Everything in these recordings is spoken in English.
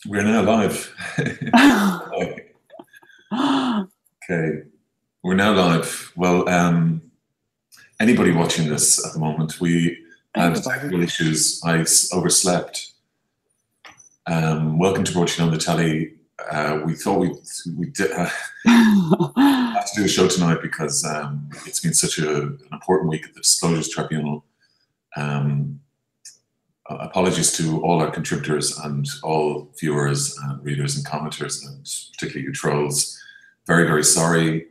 We're now live. Okay, we're now live. Well, anybody watching this at the moment, we have technical issues. I overslept. Welcome to Broadsheet on the Telly. We thought we did have to do a show tonight because it's been such an important week at the Disclosures Tribunal. Apologies to all our contributors and all viewers and readers and commenters, and particularly you trolls. very, very sorry.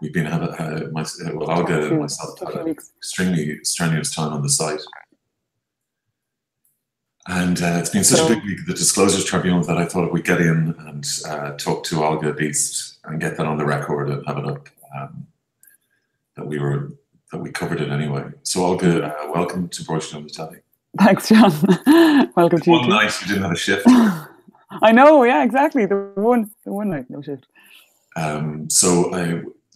We've been Olga and myself had an extremely strenuous time on the site. And it's been such a big week at the Disclosures Tribunal that I thought we'd get in and talk to Olga at least and get that on the record and have it up, that we covered it anyway. So Olga, welcome to Broadsheet on the Telly. Thanks, John. Welcome to you. One night you didn't have a shift. I know, yeah, exactly. The one night, no shift.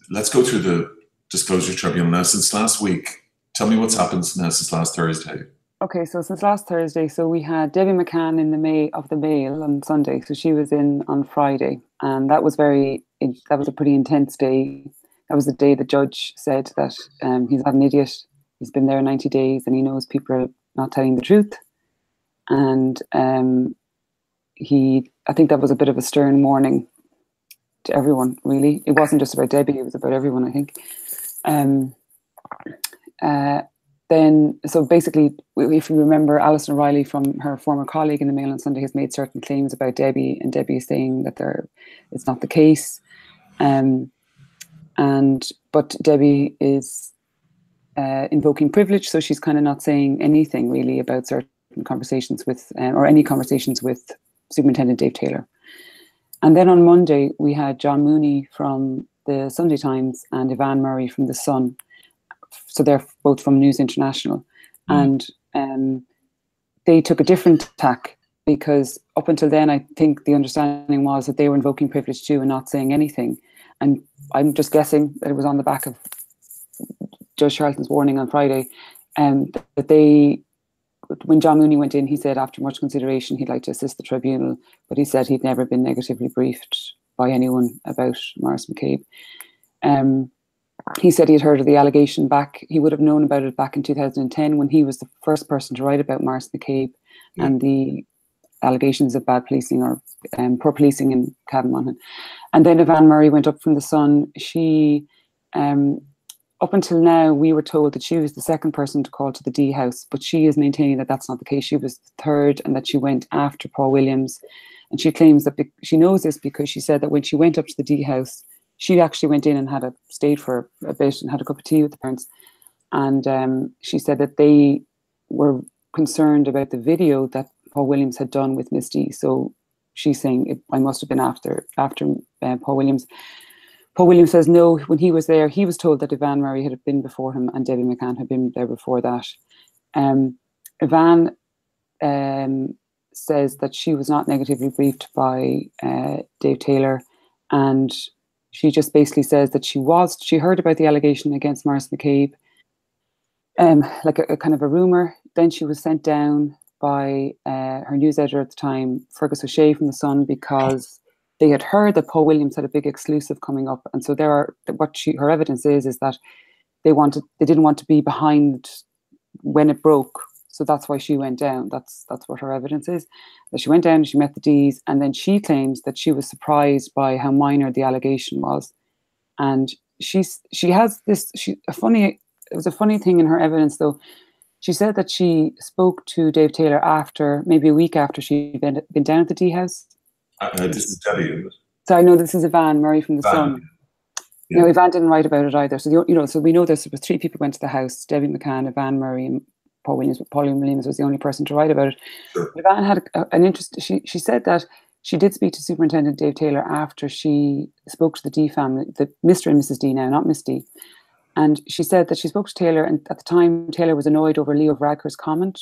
Let's go through the Disclosure Tribunal now. Since last week, tell me what's happened now since last Thursday. Okay, so since last Thursday, so we had Debbie McCann in the Mail on Sunday. So she was in on Friday, and that was a pretty intense day. That was the day the judge said that he's not an idiot. He's been there 90 days and he knows people are not telling the truth. And I think that was a bit of a stern warning to everyone, really. It wasn't just about Debbie, it was about everyone, I think. So basically, if you remember, Alison O'Reilly, from her former colleague in the Mail on Sunday, has made certain claims about Debbie, and Debbie is saying that it's not the case. But Debbie is invoking privilege, so she's kind of not saying anything really about certain conversations with, or any conversations with Superintendent Dave Taylor. And then on Monday, we had John Mooney from the Sunday Times and Yvonne Murray from the Sun. So they're both from News International. And they took a different tack, because up until then, I think the understanding was that they were invoking privilege too and not saying anything. And I'm just guessing that it was on the back of Judge Charlton's warning on Friday, that when John Mooney went in, he said after much consideration he'd like to assist the tribunal, but he said he'd never been negatively briefed by anyone about Maurice McCabe. He said he had heard of the allegation he would have known about it back in 2010 when he was the first person to write about Maurice McCabe and the allegations of bad policing or poor policing in Cavan. And then Yvonne Murray went up from the Sun. She, up until now, we were told that she was the second person to call to the D House, but she is maintaining that that's not the case. She was the third, and that she went after Paul Williams. And she claims that she knows this because she said that when she went up to the D House, she actually went in and stayed for a bit and had a cup of tea with the parents. And she said that they were concerned about the video that Paul Williams had done with Misty. So she's saying I must have been after Paul Williams. Paul Williams says no, when he was there, he was told that Yvonne Murray had been before him and Debbie McCann had been there before that. Yvonne says that she was not negatively briefed by Dave Taylor, and she just basically says that she heard about the allegation against Maurice McCabe, like a kind of a rumour. Then she was sent down by her news editor at the time, Fergus O'Shea from the Sun, because they had heard that Paul Williams had a big exclusive coming up, and so her evidence is that they didn't want to be behind when it broke, so that's why she went down. That's what her evidence is. That she went down and she met the D's, and then she claims that she was surprised by how minor the allegation was, and it was a funny thing in her evidence though. She said that she spoke to Dave Taylor maybe a week after she'd been down at the D House. This is Debbie, isn't it? So I know this is Yvonne Murray from the Sun. Yeah. No, Yvonne didn't write about it either. So so we know there was 3 people went to the house: Debbie McCann, Yvonne Murray, and Paul Williams. But Paul Williams was the only person to write about it. Sure. Yvonne had an interest. She said that she did speak to Superintendent Dave Taylor after she spoke to the D family, the Mr. and Mrs. D now, not Miss D. And she said that she spoke to Taylor, and at the time Taylor was annoyed over Leo Varadkar's comment,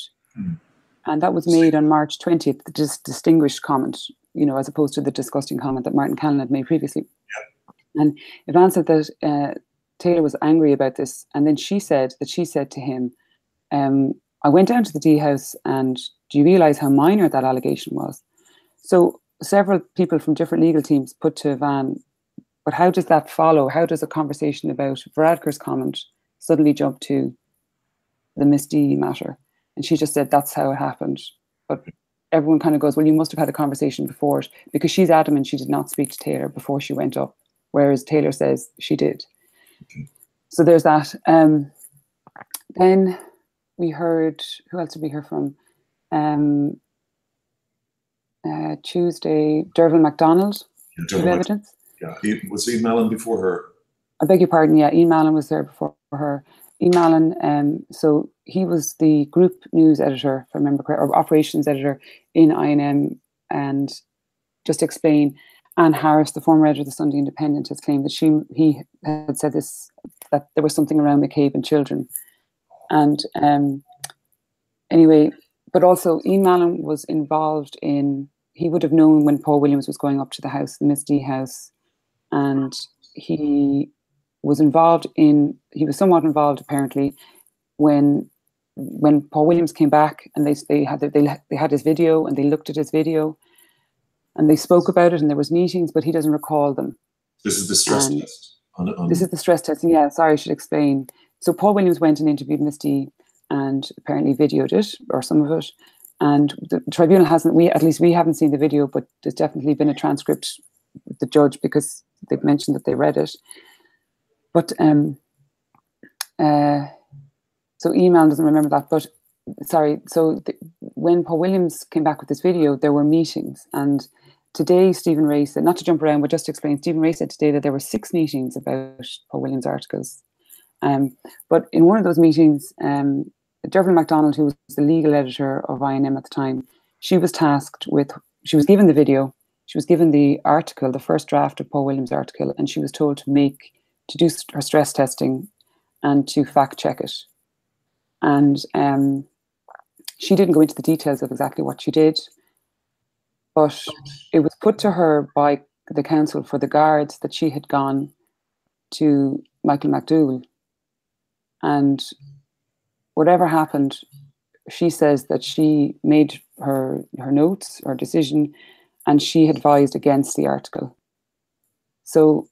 and that was made on March 20th. The distinguished comment, as opposed to the disgusting comment that Martin Callan had made previously. Yeah. And Yvonne said that Taylor was angry about this, and then she said to him, I went down to the D house, and do you realise how minor that allegation was? So several people from different legal teams put to Van, but how does that follow? How does a conversation about Varadkar's comment suddenly jump to the Miss D matter? And she just said, that's how it happened. But everyone kind of goes, well, you must have had a conversation before it, because she's adamant she did not speak to Taylor before she went up, whereas Taylor says she did. Okay. So there's that. Then we heard, who else did we hear from? Tuesday, Derville MacDonald gave evidence. Yeah, was Ian Mallon before her? I beg your pardon, yeah, Ian Mallon was there before her. Ian Mallon, so he was the group news editor, if I remember correctly, or operations editor in INM. And just to explain, Anne Harris, the former editor of the Sunday Independent, has claimed that he had said this, that there was something around McCabe and children. And anyway, but also Ian Mallon was involved in, he would have known when Paul Williams was going up to the house, the Miss D house, and he was involved in, he was somewhat involved apparently when Paul Williams came back, and they had his video, and they looked at his video, and they spoke about it, and there was meetings, but he doesn't recall them. This is the stress test. This is the stress testing. Yeah, sorry, I should explain. So Paul Williams went and interviewed Miss D and apparently videoed it, or some of it. And the tribunal hasn't, at least we haven't seen the video, but there's definitely been a transcript with the judge, because they've mentioned that they read it. But so email doesn't remember that, but sorry. So when Paul Williams came back with this video, there were meetings, and today Stephen Ray said, not to jump around, but just to explain, Stephen Ray said today that there were 6 meetings about Paul Williams' articles. But in one of those meetings, Derville MacDonald, who was the legal editor of INM at the time, she was tasked with, she was given the video, she was given the article, the first draft of Paul Williams' article, and she was told to do her stress testing and to fact check it. And she didn't go into the details of exactly what she did, but it was put to her by the counsel for the guards that she had gone to Michael McDougall. And whatever happened, she says that she made her notes, her decision, and she advised against the article. So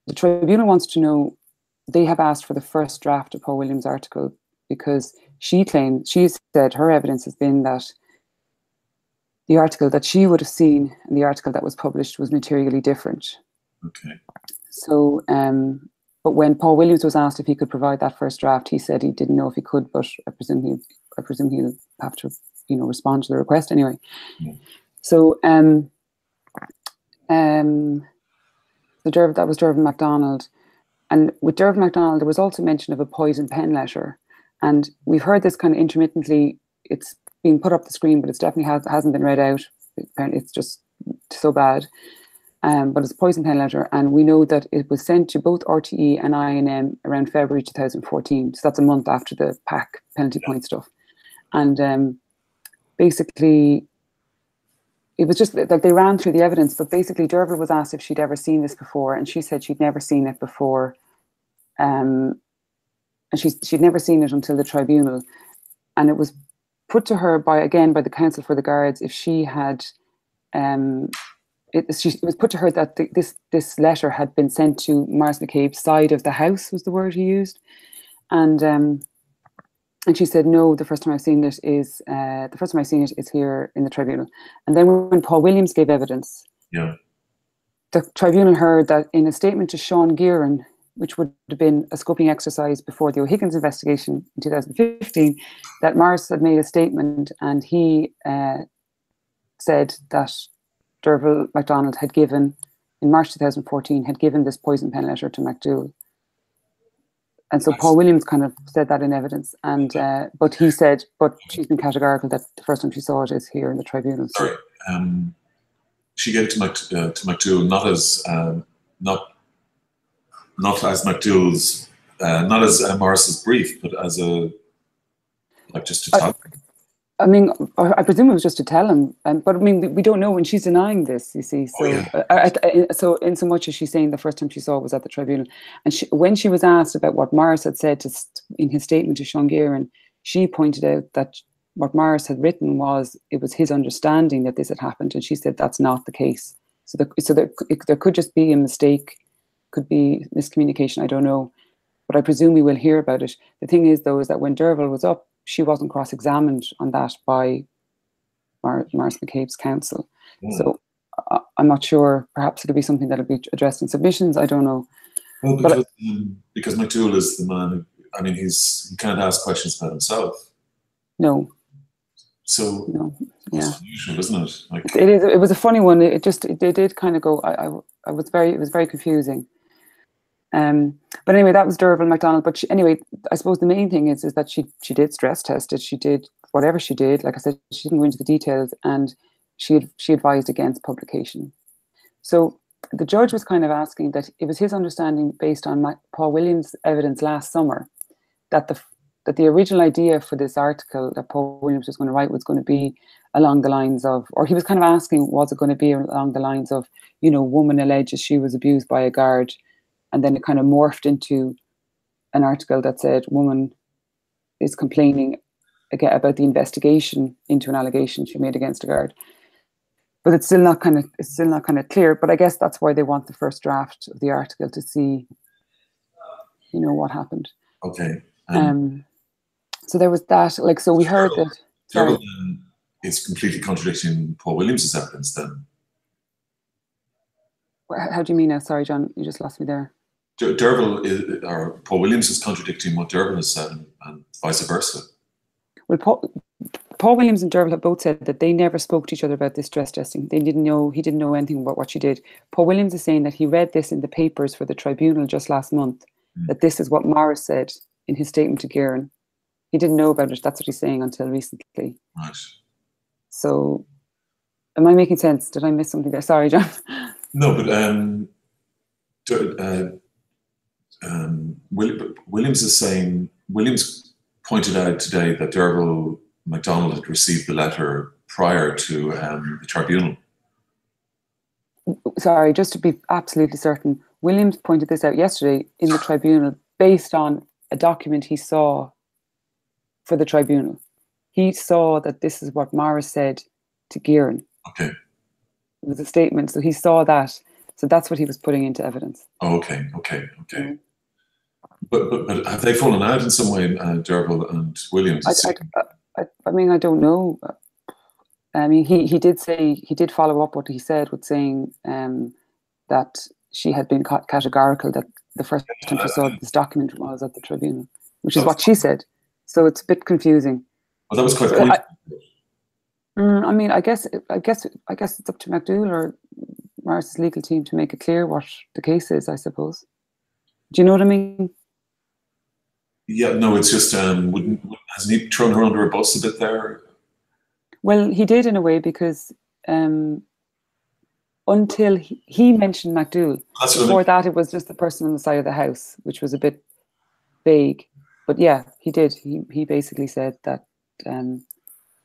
the tribunal wants to know, they have asked for the first draft of Paul Williams' article, because she said her evidence has been that the article that she would have seen and the article that was published was materially different. Okay. So, but when Paul Williams was asked if he could provide that first draft, he said he didn't know if he could, but I presume he'll have to, respond to the request anyway. Yeah. So, that was Derville MacDonald. And with Derville MacDonald, there was also mention of a poison pen letter. And we've heard this kind of intermittently. It's been put up the screen, but it's definitely hasn't been read out. Apparently it's just so bad. But it's a poison pen letter. And we know that it was sent to both RTE and INM around February 2014. So that's a month after the PAC penalty point stuff. And basically, it was just like they ran through the evidence, but basically Derville was asked if she'd ever seen this before, and she said she'd never seen it before. And she'd never seen it until the tribunal. And it was put to her by the counsel for the guards if she had, it was put to her that this letter had been sent to Maurice McCabe's side of the house, was the word he used. And she said, no, the first time I've seen it is here in the tribunal. And then when Paul Williams gave evidence, yeah, the tribunal heard that in a statement to Sean Gearan, which would have been a scoping exercise before the O'Higgins investigation in 2015, that Maurice had made a statement, and he said that Derville MacDonald had given, in March 2014, had given this poison pen letter to McDougall. And so Paul Williams kind of said that in evidence, and but he said, but she's been categorical that the first time she saw it is here in the tribunal. Sorry, she gave it to McDougall not as McDougall's, not as Maurice's brief, but as just to talk. I mean, I presume it was just to tell him, but I mean, we don't know when she's denying this, you see. So, so in so much as she's saying the first time she saw it was at the tribunal, and when she was asked about what Maurice had said in his statement to Sean Gearan, she pointed out that what Morris had written was, it was his understanding that this had happened, and she said that's not the case. So there could just be a mistake, could be miscommunication, I don't know. But I presume we will hear about it. The thing is, though, is that when Derval was up, she wasn't cross-examined on that by Maurice McCabe's counsel. Yeah. So I'm not sure. Perhaps it'll be something that'll be addressed in submissions. I don't know. Well, because McDougall is the man who, I mean, he can't ask questions about himself. No. So no. Yeah. It's unusual, isn't it? Like, it is. It was a funny one. They did kind of go. It was very confusing. But anyway, that was Derval MacDonald. But anyway, I suppose the main thing is that she did stress test it. She did whatever she did. Like I said, she didn't go into the details, and she advised against publication. So the judge was kind of asking that it was his understanding, based on Paul Williams' evidence last summer, that the original idea for this article that Paul Williams was going to write was going to be along the lines of, or he was kind of asking, was it going to be along the lines of, woman alleges she was abused by a guard. And then it kind of morphed into an article that said woman is complaining again about the investigation into an allegation she made against a guard. But it's still not kind of clear. But I guess that's why they want the first draft of the article, to see, what happened. Okay. So there was that. Like, so we heard that. Derval is completely contradicting Paul Williams' evidence then. How do you mean now? Sorry, John, you just lost me there. Derval or Paul Williams is contradicting what Derval has said, and vice versa. Well, Paul Williams and Derval have both said that they never spoke to each other about this stress testing. He didn't know anything about what she did. Paul Williams is saying that he read this in the papers for the tribunal just last month, that this is what Morris said in his statement to Geiran. He didn't know about it. That's what he's saying until recently. Right. So, am I making sense? Did I miss something there? Sorry, John. No, but Williams is saying, Williams pointed out today that Derval MacDonald had received the letter prior to the tribunal. Sorry, just to be absolutely certain, Williams pointed this out yesterday in the tribunal based on a document he saw for the tribunal. He saw that this is what Morris said to Geiran. Okay. It was a statement, so he saw that. So that's what he was putting into evidence. Oh, okay. Mm-hmm. But have they fallen out in some way, Derval and Williams? I mean, I don't know. I mean, he did follow up what he said with saying that she had been categorical that the first time she saw this document was at the tribunal, which is what she said. So it's a bit confusing. Well, that was quite pointed. I mean, I guess it's up to McDougall or Morris's legal team to make it clear what the case is, I suppose. Do you know what I mean? Yeah, no, it's just, hasn't he thrown her under a bus a bit there? Well, he did in a way, because until he mentioned McDougall, before that it was just the person on the side of the house, which was a bit vague. But yeah, he did. He basically said that.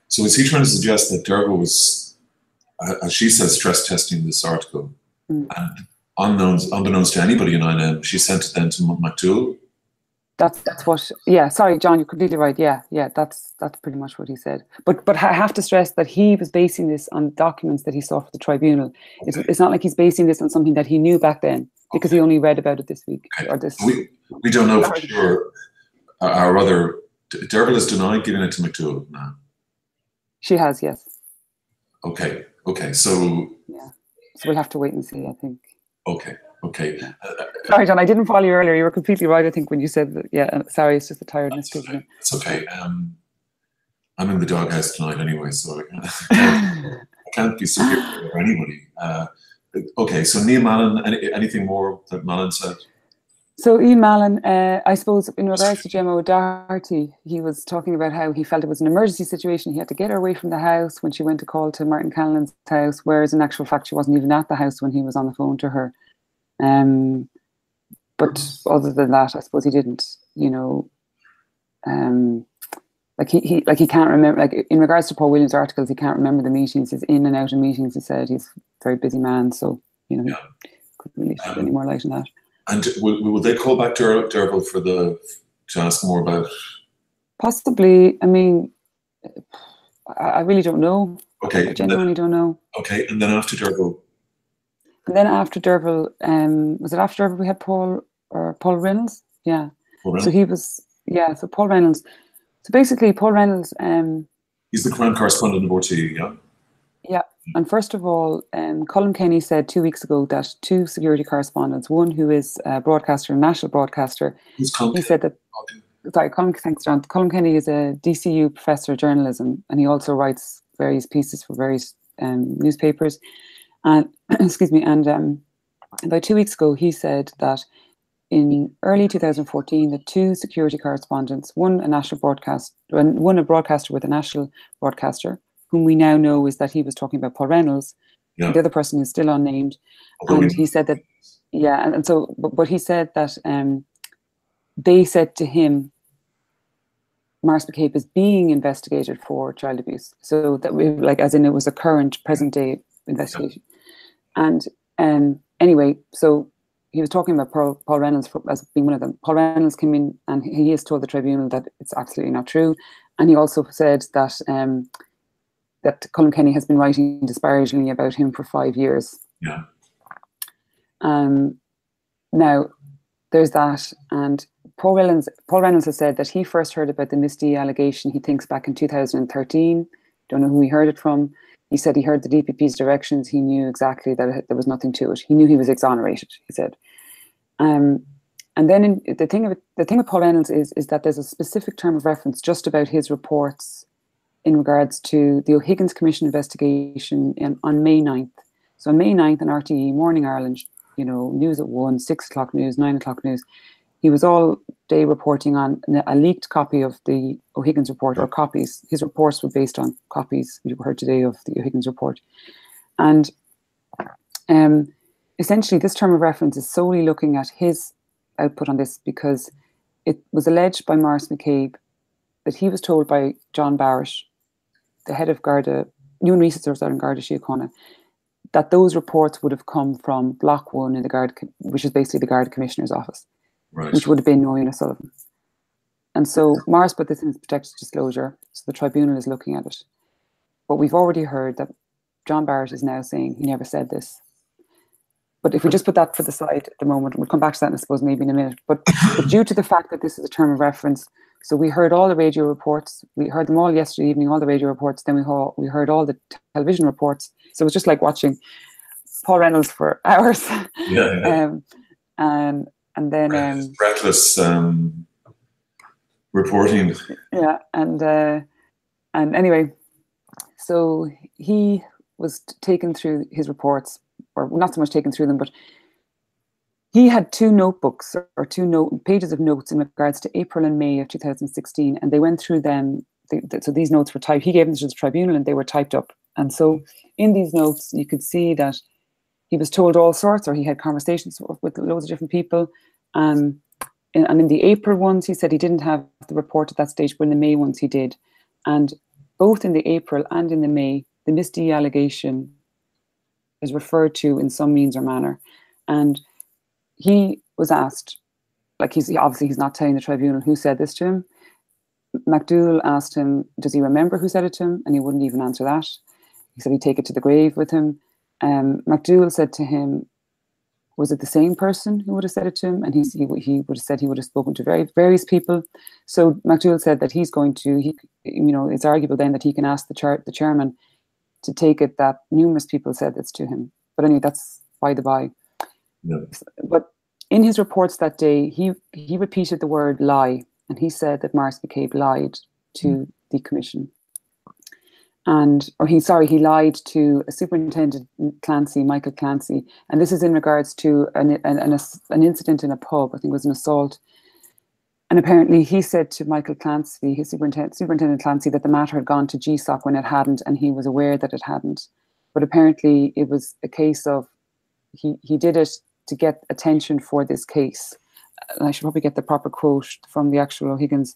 So is he trying to suggest that Derval was, as she says, stress testing this article, and unbeknownst to anybody in INM, she sent it then to McDougall? That's what. Yeah, sorry, John, you're completely right. Yeah, that's pretty much what he said. But I have to stress that he was basing this on documents that he saw for the tribunal. Okay. It's not like he's basing this on something that he knew back then, because he only read about it this week. Okay. Or this. We don't know for sure. Or rather, Derval has denied giving it to McDougall now. She has, yes. Okay. So. Yeah. So we'll have to wait and see, I think. Okay. Sorry, John, I didn't follow you earlier. You were completely right, I think, when you said that. Yeah, sorry, it's just the tiredness. It's okay. I'm in the doghouse tonight anyway, so I can't be superior to anybody. Okay, so Neil Mallon, anything more that Mallon said? So Ian Mallon, I suppose in regards to Gemma O'Doherty, he was talking about how he felt it was an emergency situation. He had to get her away from the house when she went to call to Martin Cannellan's house, whereas in actual fact she wasn't even at the house when he was on the phone to her. But other than that, I suppose he didn't, he can't remember, like in regards to Paul Williams' articles, he can't remember the meetings. He's in and out of meetings, he said. He's a very busy man, so, he couldn't really shed any more light on that. And will they call back Derval to ask more about Possibly. I mean, I really don't know. Okay. I genuinely don't know. Okay, and then after Derville? And then after Derville, was it after Derville we had Paul Reynolds? Yeah. Paul Reynolds. So he was, so Paul Reynolds. So basically, Paul Reynolds. He's the crime correspondent of RTE, yeah? Yeah. And first of all, Colin Kenny said 2 weeks ago that two security correspondents, one who is a broadcaster, a national broadcaster, he said that, sorry, thanks, John. Colin Kenny is a DCU professor of journalism, and he also writes various pieces for various newspapers. And excuse me, and about 2 weeks ago, he said that in early 2014, the two security correspondents, one a broadcaster with a national broadcaster, whom we now know is that he was talking about Paul Reynolds. Yeah. The other person is still unnamed, and he said that, and so, but he said that they said to him, Maurice McCabe is being investigated for child abuse. So that as in it was a current, present day investigation. Yeah. And anyway, so he was talking about Paul Reynolds as being one of them. Paul Reynolds came in and he has told the tribunal that it's absolutely not true. And he also said that that Colin Kenny has been writing disparagingly about him for 5 years. Yeah. Now, there's that. And Paul Reynolds has said that he first heard about the Miss D allegation, he thinks, back in 2013. Don't know who he heard it from. He said he heard the DPP's directions. He knew exactly that there was nothing to it. He knew he was exonerated, he said. And then the thing with Paul Reynolds is that there's a specific term of reference just about his reports in regards to the O'Higgins Commission investigation on May 9th. So on May 9th on RTE, Morning Ireland, news at 1, 6 o'clock news, 9 o'clock news, he was all day reporting on a leaked copy of the O'Higgins report, or copies. His reports were based on copies, we heard today, of the O'Higgins report. And essentially this term of reference is solely looking at his output on this, because it was alleged by Maurice McCabe that he was told by John Barrett, the head of Garda, Human Resources out in Garda Síochána, that those reports would have come from Block 1 in the Garda, which is basically the Garda Commissioner's office, right, which would have been Noreen O'Sullivan. And so Maurice put this in protected disclosure, so the tribunal is looking at it. But we've already heard that John Barrett is now saying he never said this. But if we just put that for the side at the moment, we'll come back to that, I suppose, maybe in a minute. But due to the fact that this is a term of reference, so we heard all the radio reports. We heard them all yesterday evening, all the radio reports. Then we heard all the television reports. So it was just like watching Paul Reynolds for hours. Yeah. And then breathless reporting. Yeah, and anyway, so he was taken through his reports, or not so much taken through them, but he had two notebooks or pages of notes in regards to April and May of 2016, and they went through them. So these notes were typed. He gave them to the tribunal, and they were typed up. And so in these notes, you could see that he was told all sorts, or he had conversations with loads of different people. And in the April ones, he said he didn't have the report at that stage, but in the May ones he did. And both in the April and in the May, the Miss D allegation is referred to in some means or manner. And he was asked, like he's not telling the tribunal who said this to him. MacDougall asked him, does he remember who said it to him? And he wouldn't even answer that. He said he'd take it to the grave with him. MacDougall said to him, was it the same person who would have said it to him? And he would have said he would have spoken to various people. So MacDougall said that he's going to, it's arguable then that he can ask the chairman to take it that numerous people said this to him. But anyway, that's by the by. Yeah. But in his reports that day, he repeated the word lie, and he said that Maurice McCabe lied to the commission. He lied to a Superintendent Clancy, Michael Clancy, and this is in regards to an incident in a pub. I think it was an assault. And apparently he said to Michael Clancy, his Superintendent Clancy, that the matter had gone to GSOC when it hadn't, and he was aware that it hadn't. But apparently it was a case of he did it to get attention for this case. And I should probably get the proper quote from the actual O'Higgins.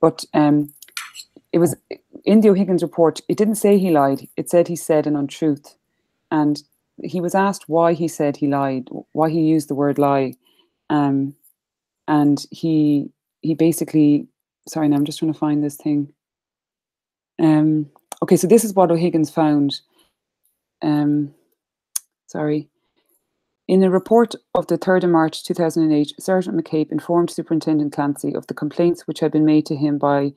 But it was in the O'Higgins report, it didn't say he lied. It said he said an untruth. And he was asked why he said he lied, why he used the word lie. And he basically sorry, now I'm just trying to find this thing. Okay, so this is what O'Higgins found. Sorry. In a report of the 3rd of March 2008, Sergeant McCabe informed Superintendent Clancy of the complaints which had been made to him by,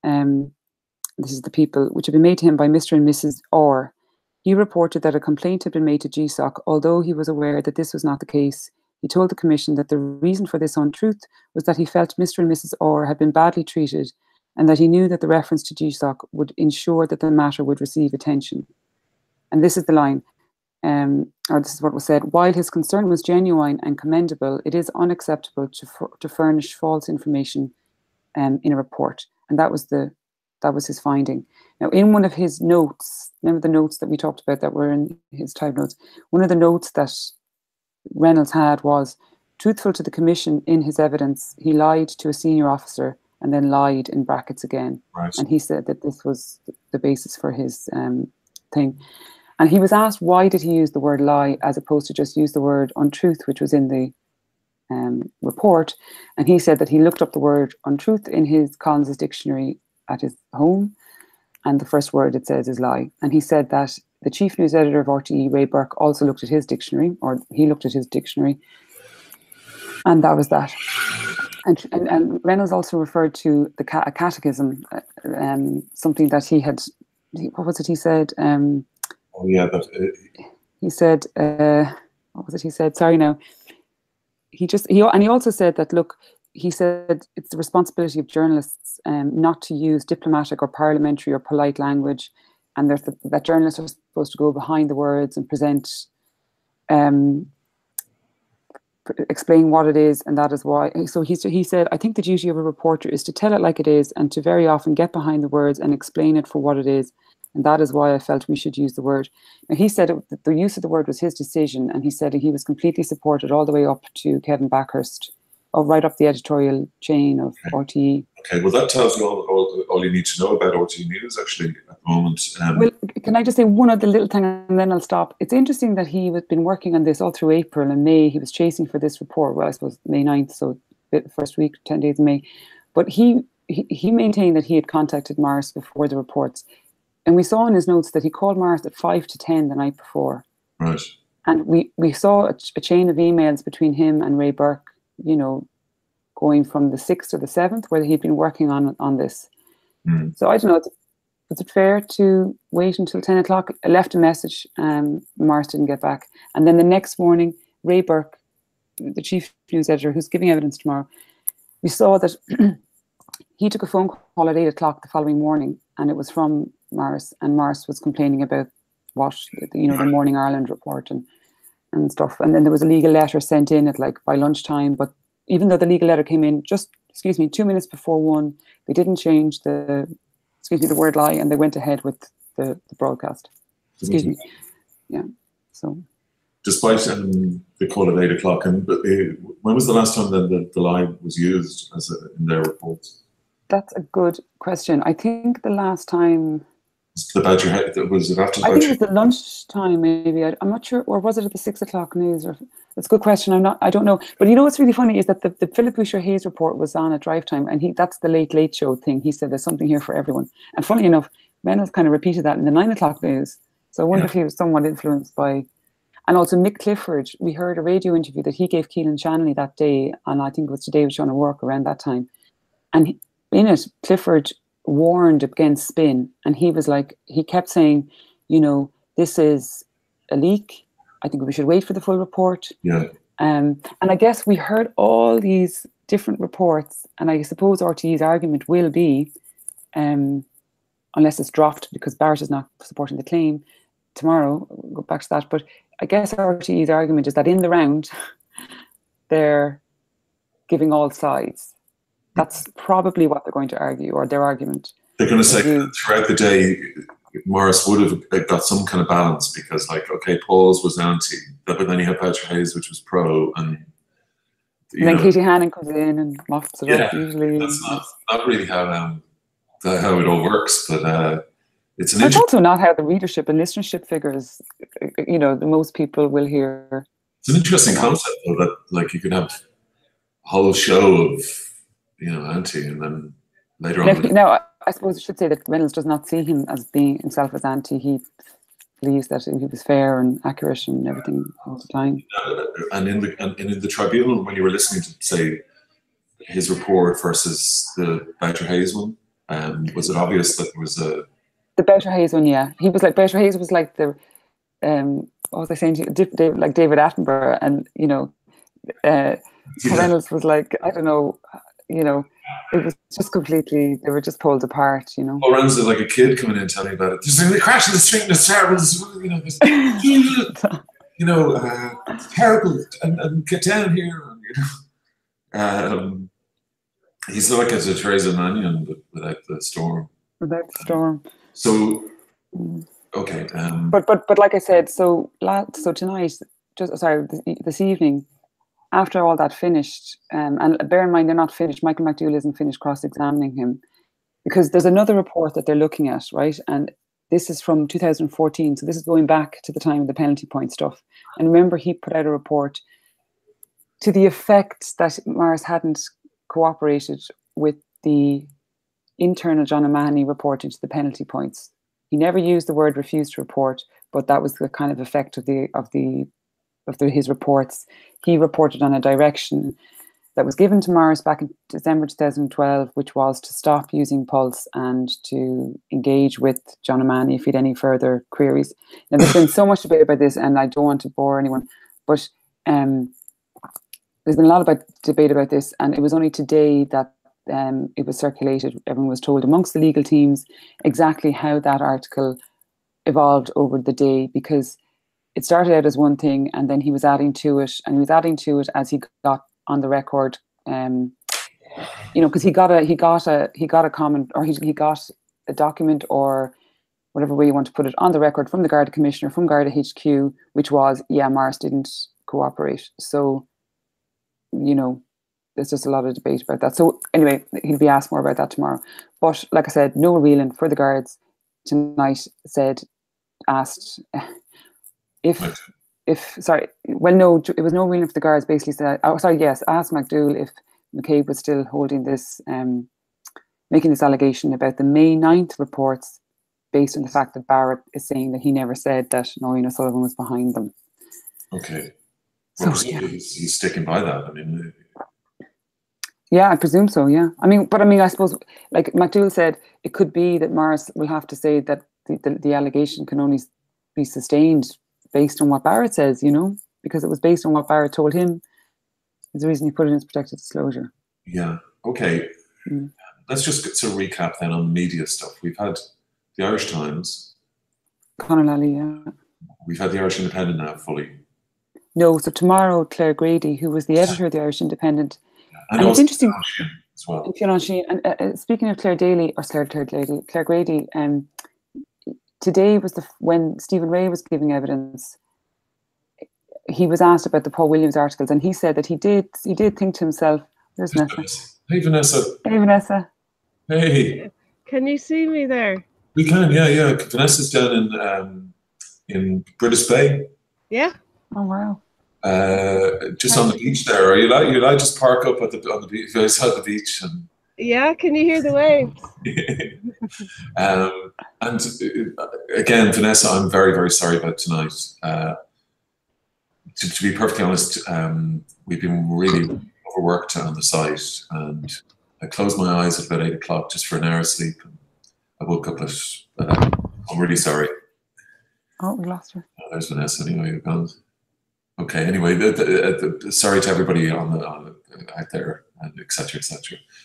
this is the people, which had been made to him by Mr. and Mrs. Orr. He reported that a complaint had been made to GSOC, although he was aware that this was not the case. He told the Commission that the reason for this untruth was that he felt Mr. and Mrs. Orr had been badly treated and that he knew that the reference to GSOC would ensure that the matter would receive attention. And this is the line. Or this is what was said: while his concern was genuine and commendable, it is unacceptable to furnish false information in a report. And that was his finding. Now, in one of his notes, remember the notes that we talked about that were in his type notes, one of the notes that Reynolds had was, truthful to the Commission in his evidence, he lied to a senior officer and then lied in brackets again. Right. And he said that this was the basis for his thing. And he was asked, why did he use the word lie as opposed to just use the word untruth, which was in the report. And he said that he looked up the word untruth in his Collins's dictionary at his home. And the first word it says is lie. And he said that the chief news editor of RTE, Ray Burke, also looked at his dictionary, or he looked at his dictionary. And that was that. And Reynolds also referred to a catechism, something that he had, what was it he said? Oh yeah, he said, what was it he said? Sorry now. He also said that, look, he said it's the responsibility of journalists not to use diplomatic or parliamentary or polite language, and that journalists are supposed to go behind the words and present, explain what it is, and that is why. So he said, I think the duty of a reporter is to tell it like it is and to very often get behind the words and explain it for what it is. And that is why I felt we should use the word. Now, he said that the use of the word was his decision, and he said he was completely supported all the way up to Kevin Backhurst, or right up the editorial chain of RTE. Okay, well, that tells you all you need to know about RTE News, actually, at the moment. Well, can I just say one other little thing, and then I'll stop? It's interesting that he had been working on this all through April and May. He was chasing for this report, well, I suppose May 9th, so the first week, 10 days in May. But he maintained that he had contacted Morris before the reports. And we saw in his notes that he called Morris at 5 to 10 the night before. Right. And we saw a chain of emails between him and Ray Burke, you know, going from the 6th or the 7th, where he'd been working on this. Mm. So I don't know, was it fair to wait until 10 o'clock? I left a message, Morris didn't get back. And then the next morning, Ray Burke, the chief news editor, who's giving evidence tomorrow, we saw that he took a phone call at 8 o'clock the following morning, and it was from Morris, and Morris was complaining about what, you know, the Morning Ireland report and stuff. And then there was a legal letter sent in at by lunchtime, but even though the legal letter came in just, 2 minutes before 1, they didn't change the word lie, and they went ahead with the broadcast. Excuse me. Yeah. So. Despite the call at 8 o'clock, when was the last time that the lie was used in their reports? That's a good question. I think the last time. Was it after the I think it was at lunchtime, maybe. I'm not sure, or was it at the 6 o'clock news? That's a good question. I don't know. But you know what's really funny is that the Philip Boucher-Hayes report was on at drive time, and that's the late show thing. He said there's something here for everyone. And funny enough, Reynolds kind of repeated that in the 9 o'clock news. So I wonder if he was somewhat influenced by. And also Mick Clifford, we heard a radio interview that he gave Keelan Shanley that day, and I think it was Today Was Showing a Work around that time. And in it, Clifford warned against spin, and he kept saying, you know, this is a leak. I think we should wait for the full report. Yeah. And I guess we heard all these different reports, and I suppose RTE's argument will be, unless it's dropped because Barrett is not supporting the claim tomorrow, we'll go back to that. But I guess RTE's argument is that in the round, they're giving all sides. That's probably what they're going to argue, or their argument. They're going to say throughout the day, Morris would have got some kind of balance because, okay, Paul's was anti, but then you have Boucher-Hayes, which was pro, and then Katie Hannon comes in and mops it up. Usually, that's not really how it all works. But it's also not how the readership and listenership figures. You know, the most people will hear. It's an interesting concept, though, that you can have a whole show of anti, and then later on. Now, I suppose I should say that Reynolds does not see him as being himself as anti. He believes that he was fair and accurate and everything all the time. And in the tribunal, when you were listening to, say, his report versus the Boucher Hayes one, was it obvious that there was a... The Boucher Hayes one, yeah. He was like, Boucher Hayes was like the, what was I saying to you? Like David Attenborough, and, you know, Reynolds was like, I don't know, you know, it was just completely, they were just pulled apart, you know. Well, Reynolds is like a kid coming in telling about it. There's a crash in the street and it's terrible, you know, you know, it's terrible, and get down here, you know. He's like as a Teresa Mannion, but without the storm. Without the storm. So, okay. But like I said, so tonight, this evening, after all that finished, and bear in mind they're not finished. Michael McDougall isn't finished cross-examining him, because there's another report that they're looking at, right? And this is from 2014, so this is going back to the time of the penalty point stuff. And remember, he put out a report to the effect that Morris hadn't cooperated with the internal John O'Mahony report into the penalty points. He never used the word refused to report, but that was the kind of effect of his reports. He reported on a direction that was given to Morris back in December 2012, which was to stop using Pulse and to engage with John O'Mahony if he had any further queries. Now, there's been so much debate about this, and I don't want to bore anyone, but there's been a lot of debate about this, and it was only today that it was circulated. Everyone was told amongst the legal teams exactly how that article evolved over the day, because it started out as one thing, and then he was adding to it, and he was adding to it as he got on the record. You know, because he got a comment, or he got a document, or whatever way you want to put it, on the record from the Garda Commissioner, from Garda HQ, which was, yeah, Morris didn't cooperate. So, you know, there's just a lot of debate about that. So anyway, he'll be asked more about that tomorrow. But like I said, Noel Whelan for the Guards tonight asked it was Noel Whelan for the Guards basically said, asked McDougall if McCabe was still holding this, making this allegation about the May 9th reports based on the fact that Barrett is saying that he never said that Noreen O'Sullivan was behind them. Okay. Well, so, yeah. He's sticking by that. I mean, yeah, I presume so. Yeah, I suppose, like McDougall said, it could be that Morris will have to say that the allegation can only be sustained based on what Barrett says, you know, because it was based on what Barrett told him. Is the reason he put it in his protected disclosure. Yeah. Okay. Let's just sort of recap then on the media stuff. We've had the Irish Times. Conor Lally, yeah. We've had the Irish Independent now fully. No, so tomorrow, Claire Grady, who was the editor of the Irish Independent. And it's interesting as well. And speaking of Claire Grady, today was when Stephen Ray was giving evidence. He was asked about the Paul Williams articles, and he said that he did think to himself, "There's Vanessa." Hey, Vanessa. Hey, Vanessa. Hey. Can you see me there? We can, yeah. Vanessa's down in British Bay. Yeah. Oh wow. Just on the beach there. Are you like just park up on the beach, outside the beach, and yeah? Can you hear the waves? And again, Vanessa, I'm very, very sorry about tonight. To be perfectly honest, we've been really overworked on the site, and I closed my eyes at about 8 o'clock just for an hour's sleep. And I woke up I'm really sorry. Oh, we lost her. Oh, there's Vanessa anyway. Okay. Anyway, sorry to everybody on out there, and etc.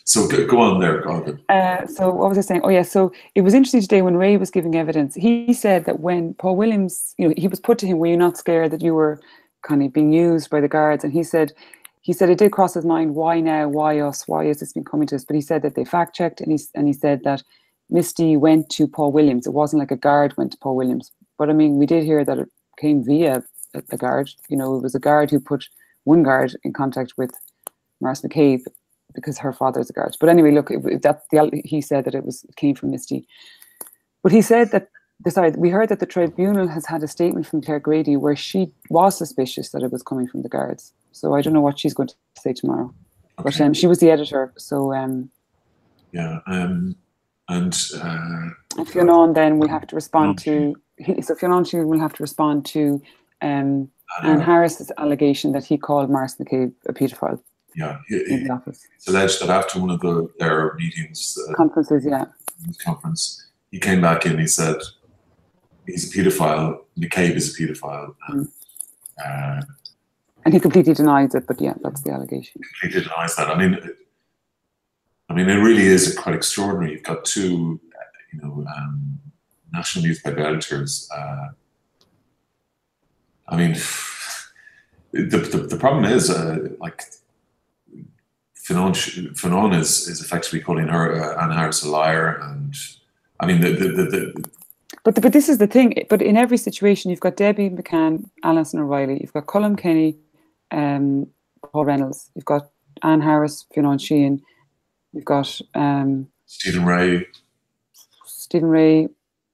So go on there. Go on. So what was I saying? Oh yeah. So it was interesting today when Ray was giving evidence. He said that when Paul Williams, you know, he was put to him, "Were you not scared that you were kind of being used by the Guards?" And he said it did cross his mind, why now? Why us? Why has this been coming to us? But he said that they fact checked, and he said that Misty went to Paul Williams. It wasn't like a guard went to Paul Williams. But I mean, we did hear that it came via a guard. You know, it was a guard who put one guard in contact with Maurice McCabe because her father's a guard. But anyway, look, he said that it came from Misty. But he said that we heard that the tribunal has had a statement from Claire Grady where she was suspicious that it was coming from the Guards. So I don't know what she's going to say tomorrow. Okay. But she was the editor, so Yeah. And Fionn then will have to respond to. So Fionn will have to respond to Anne Harris's allegation that he called Marcy McCabe a paedophile. Yeah, in the office. It's alleged that after one of their meetings, conferences, conference, he came back in. He said he's a paedophile. McCabe is a paedophile. And he completely denies it, but yeah, that's the allegation. Completely denies that. I mean, it really is quite extraordinary. You've got two, national newspaper editors. I mean, the problem is, like, Fionn is effectively calling her Anne Harris a liar, and I mean But this is the thing. But in every situation, you've got Debbie McCann, Alison O'Reilly, you've got Colm Kenny, Paul Reynolds, you've got Anne Harris, Fionn Sheehan, you've got Stephen Ray.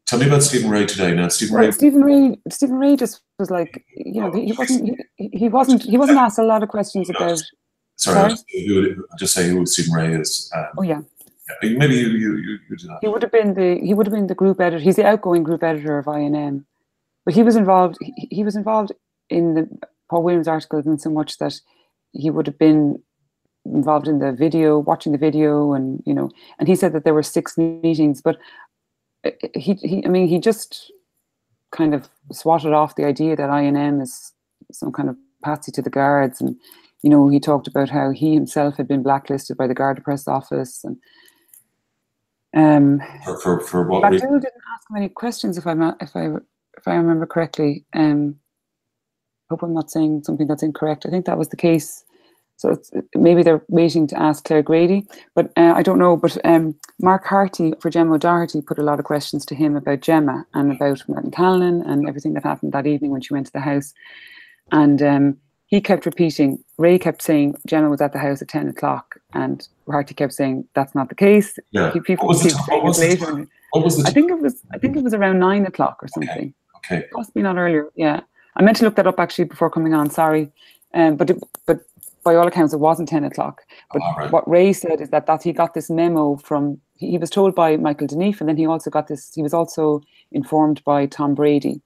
Tell me about Stephen Ray today. Now, Stephen Ray just was like, he wasn't asked a lot of questions about. Sorry? I'll just say who Stephen Ray is. Oh yeah. Maybe you do that. He would have been the group editor. He's the outgoing group editor of INM, but he was involved. He was involved in the Paul Williams articles in so much that he would have been involved in the video, watching the video, and and he said that there were 6 meetings, but he just kind of swatted off the idea that INM is some kind of patsy to the guards, and he talked about how he himself had been blacklisted by the Garda Press office, and for what reason? Abdul didn't ask many questions, if I remember correctly. Hope I'm not saying something that's incorrect. I think that was the case. So maybe they're waiting to ask Claire Grady, but I don't know. But Mark Harty for Gemma O'Doherty put a lot of questions to him about Gemma and about Martin Callanan and everything that happened that evening when she went to the house. And he kept repeating, Ray kept saying Gemma was at the house at 10 o'clock, and Harty kept saying that's not the case. Yeah. What was the I think it was around 9 o'clock or something. Okay. Possibly not earlier. Yeah. I meant to look that up actually before coming on. Sorry, but by all accounts, it wasn't 10 o'clock. But what Ray said is that he got this memo from, he was told by Michael Deneef, and then he was also informed by Tom Brady.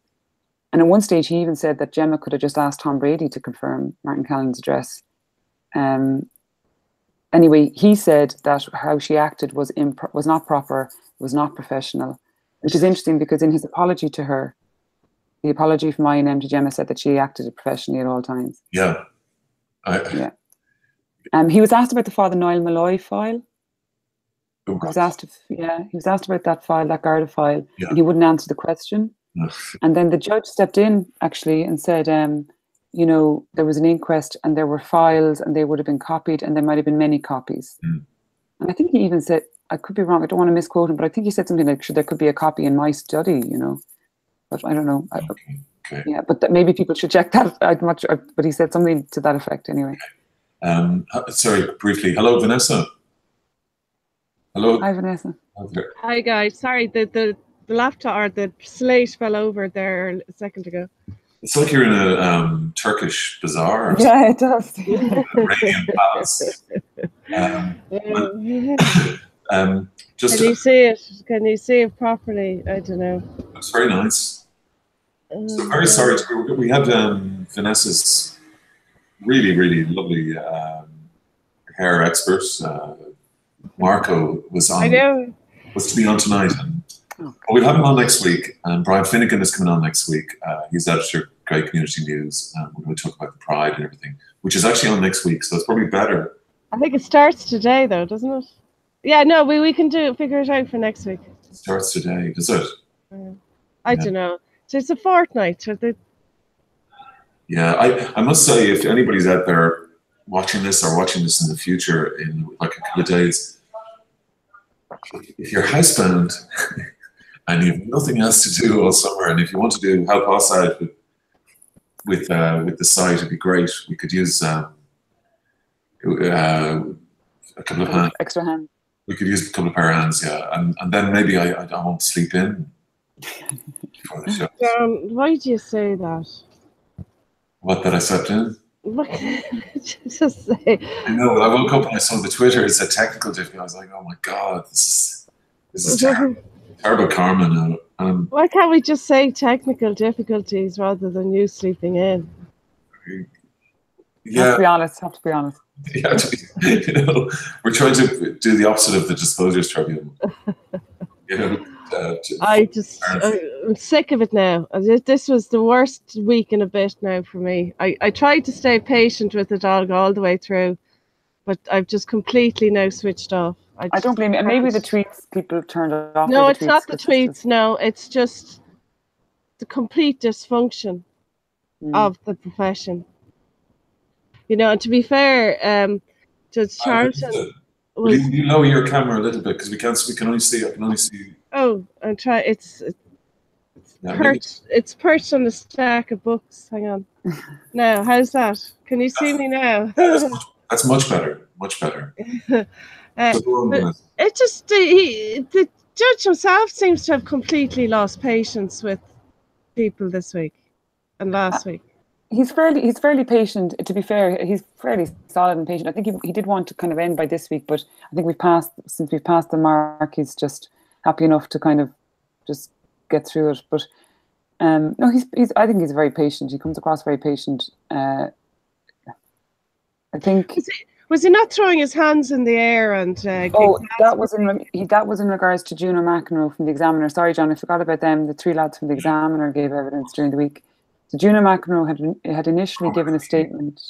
And at one stage, he even said that Gemma could have just asked Tom Brady to confirm Martin Callanan's address. Anyway, he said that how she acted was not proper, was not professional, which is interesting because in his apology to her, the apology from INM to Gemma said that she acted professionally at all times. Yeah. Yeah. He was asked about the Father Niall Malloy file. He was asked about that file, that Garda file, and he wouldn't answer the question. And then the judge stepped in actually and said, there was an inquest and there were files and they would have been copied and there might have been many copies. And I think he even said, I could be wrong, I don't want to misquote him, but I think he said something like, there could be a copy in my study, But I don't know. Okay. Yeah, but maybe people should check that. But he said something to that effect anyway. Sorry, briefly. Hello, Vanessa. Hello. Hi, Vanessa. Hi, guys. Sorry, the laptop or the slate fell over there a second ago. It's like you're in a Turkish bazaar. Yeah, it does. Arabian palace. Can you see it? Can you see it properly? I don't know. It's very nice. So very sorry. We had Vanessa's really, really lovely hair expert. Marco was on. I know. Was to be on tonight, and we'll have him on next week. And Brian Finnegan is coming on next week. He's editor of Great Community News. We're going to talk about the Pride and everything, which is actually on next week. So it's probably better. I think it starts today, though, doesn't it? Yeah, no, we can figure it out for next week. It starts today, does it? I don't know. So it's a fortnight. Yeah, I must say, if anybody's out there watching this or watching this in the future in like a couple of days, if you're housebound and you have nothing else to do all summer, and if you want to help us out with the site, it'd be great. We could use a couple of hands. Extra hands. We could use a couple of pair of hands, yeah, and then maybe I won't sleep in before the show. Why do you say that? What, that I slept in? what can I just say? I know, but I woke up and I saw the Twitter. It said technical difficulty. I was like, oh my god, this is terrible, terrible karma now. Why can't we just say technical difficulties rather than you sleeping in? Yeah, have to be honest. Have to be honest. Yeah, you know, we're trying to do the opposite of the disclosures tribunal. You know, I'm sick of it now. This was the worst week in a bit now for me. I tried to stay patient with the dog all the way through, but I've just completely now switched off. I don't blame you. And maybe the tweets, people turned it off. No, it's not the tweets. No, it's just the complete dysfunction of the profession. You know, and to be fair, Judge Charlton. Will you lower your camera a little bit because we can only see. I can only see. Oh, I'm trying. It's perched on a stack of books. Hang on. Now, how's that? Can you see me now? That's much better. Much better. It just the judge himself seems to have completely lost patience with people this week and last week. He's fairly patient. To be fair, he's fairly solid and patient. I think he did want to kind of end by this week, but I think since we've passed the mark, he's just happy enough to kind of just get through it. But no, I think he's very patient. He comes across very patient. I think. Was he not throwing his hands in the air and? That was in regards to Juno McEnroe from the Examiner. Sorry, John, I forgot about them. The three lads from the Examiner gave evidence during the week. So Juno McEnroe had initially given a statement.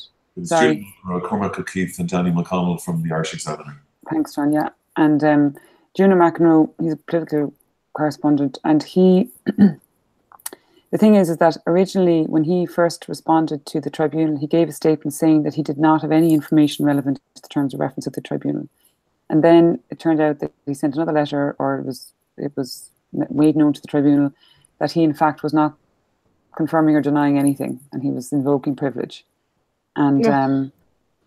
Sorry, Cormac O'Keefe and Danny McConnell from the Irish Examiner. Thanks, John. Yeah, and Juno McEnroe, he's a political correspondent, and he. The thing is that originally, when he first responded to the tribunal, he gave a statement saying that he did not have any information relevant to the terms of reference of the tribunal. And then it turned out that he sent another letter, or it was made known to the tribunal that he, in fact, was not confirming or denying anything, and he was invoking privilege. And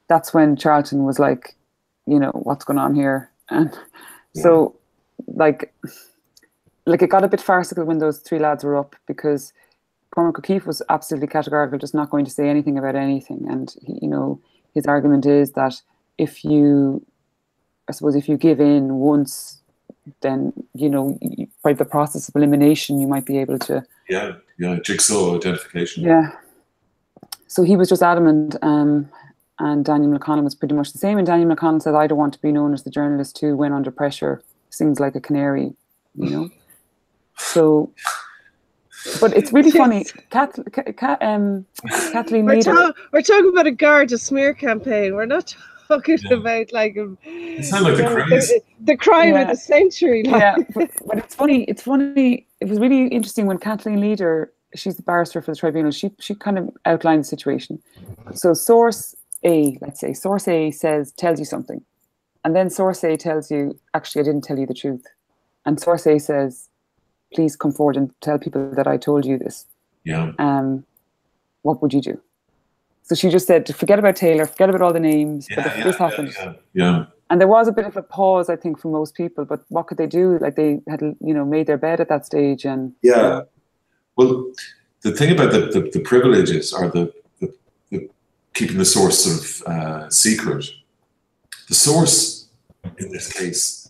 that's when Charlton was like, you know, what's going on here? And so, like it got a bit farcical when those three lads were up, because Cormac O'Keefe was absolutely categorical, just not going to say anything about anything. And he, his argument is that if you give in once, then by the process of elimination, you might be able to. Yeah, jigsaw identification. Yeah. So he was just adamant, and Daniel McConnell was pretty much the same. And Daniel McConnell said, "I don't want to be known as the journalist who, when under pressure, sings like a canary." So, but it's really funny. Kathleen Leader. We're talking about a Garda smear campaign. We're not talking about like it sounds like the crime of the century. Like. Yeah, but it's funny. It was really interesting when Kathleen Leader, she's the barrister for the tribunal. She kind of outlined the situation. So source A, let's say, source A tells you something, and then source A tells you, actually, I didn't tell you the truth, and source A says, please come forward and tell people that I told you this. Yeah. What would you do? So she just said, forget about Taylor, forget about all the names. Yeah, but if this happened. Yeah. And there was a bit of a pause, I think, for most people. But what could they do? Like, they had, made their bed at that stage. And yeah. Well, the thing about the privileges are the keeping the source of secret. The source in this case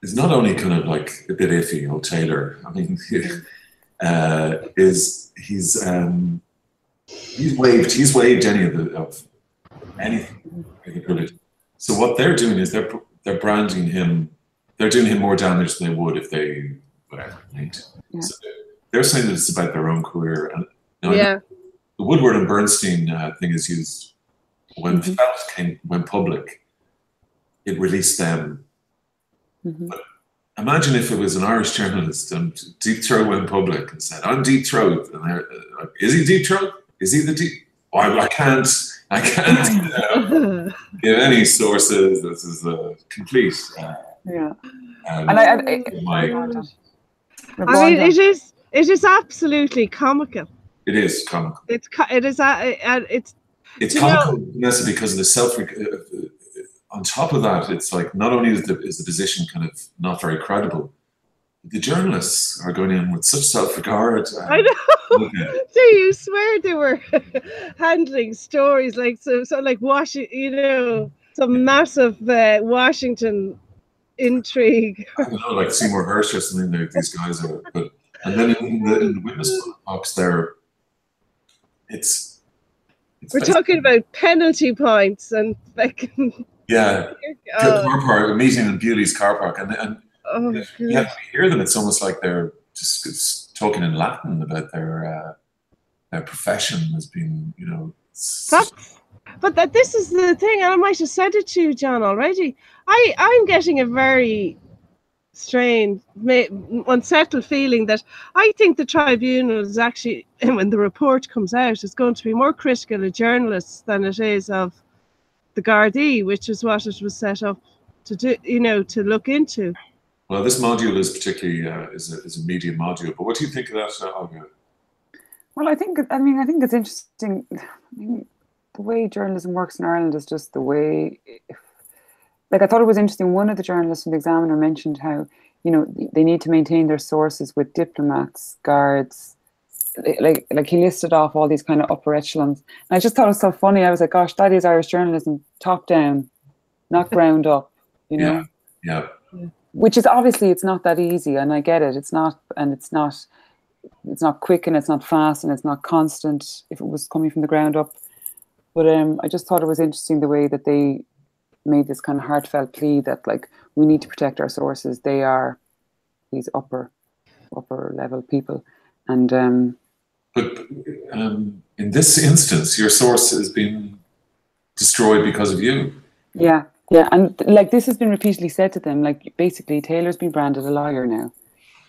is not only kind of like a bit iffy, Taylor. I mean, he's waived any of anything. So what they're doing is they're branding him. They're doing him more damage than they would if they whatever. Right? Yeah. So they're saying that it's about their own career. And the Woodward and Bernstein thing is used when Felt went public. It released them. Mm-hmm. But imagine if it was an Irish journalist and Deep Throat went public and said, "I'm Deep Throat," and they're like, "Is he Deep Throat? Is he the Deep?" Oh, I can't give any sources. This is a complete. It is absolutely comical. It is comical. It's comical, Vanessa, because of the self. On top of that, it's like not only is the position kind of not very credible, the journalists are going in with such self-regard. I know. Okay. Do you swear they were handling stories like so like Washington, you know, some massive Washington intrigue? I don't know, like Seymour Hersh or something. These guys are, but and then in the witness box there, it's We're talking about penalty points and like yeah, car park, a meeting in Bewley's car park, and oh, you have to hear them. It's almost like they're just talking in Latin about their profession as being, you know. But that this is the thing, and I might have said it to you, John, already. I'm getting a very strange, unsettled feeling that I think the tribunal is actually, when the report comes out, is going to be more critical of journalists than it is of the Gardaí, which is what it was set up to do, you know, to look into. Well, this module is particularly is a media module. But what do you think of that, Olga? Well, I think it's interesting. I mean, the way journalism works in Ireland is just the way. Like, I thought it was interesting. One of the journalists from the Examiner mentioned how, you know, they need to maintain their sources with diplomats, guards. Like he listed off all these kind of upper echelons. And I just thought it was so funny. I was like, gosh, that is Irish journalism, top down, not ground up, you know? Yeah. Which is obviously, it's not that easy, and I get it. It's not quick, and it's not fast, and it's not constant if it was coming from the ground up. But I just thought it was interesting the way that they made this kind of heartfelt plea that, like, we need to protect our sources. They are these upper level people. And but in this instance, your source has been destroyed because of you. Yeah, and like, this has been repeatedly said to them. Like, basically, Taylor's been branded a liar now.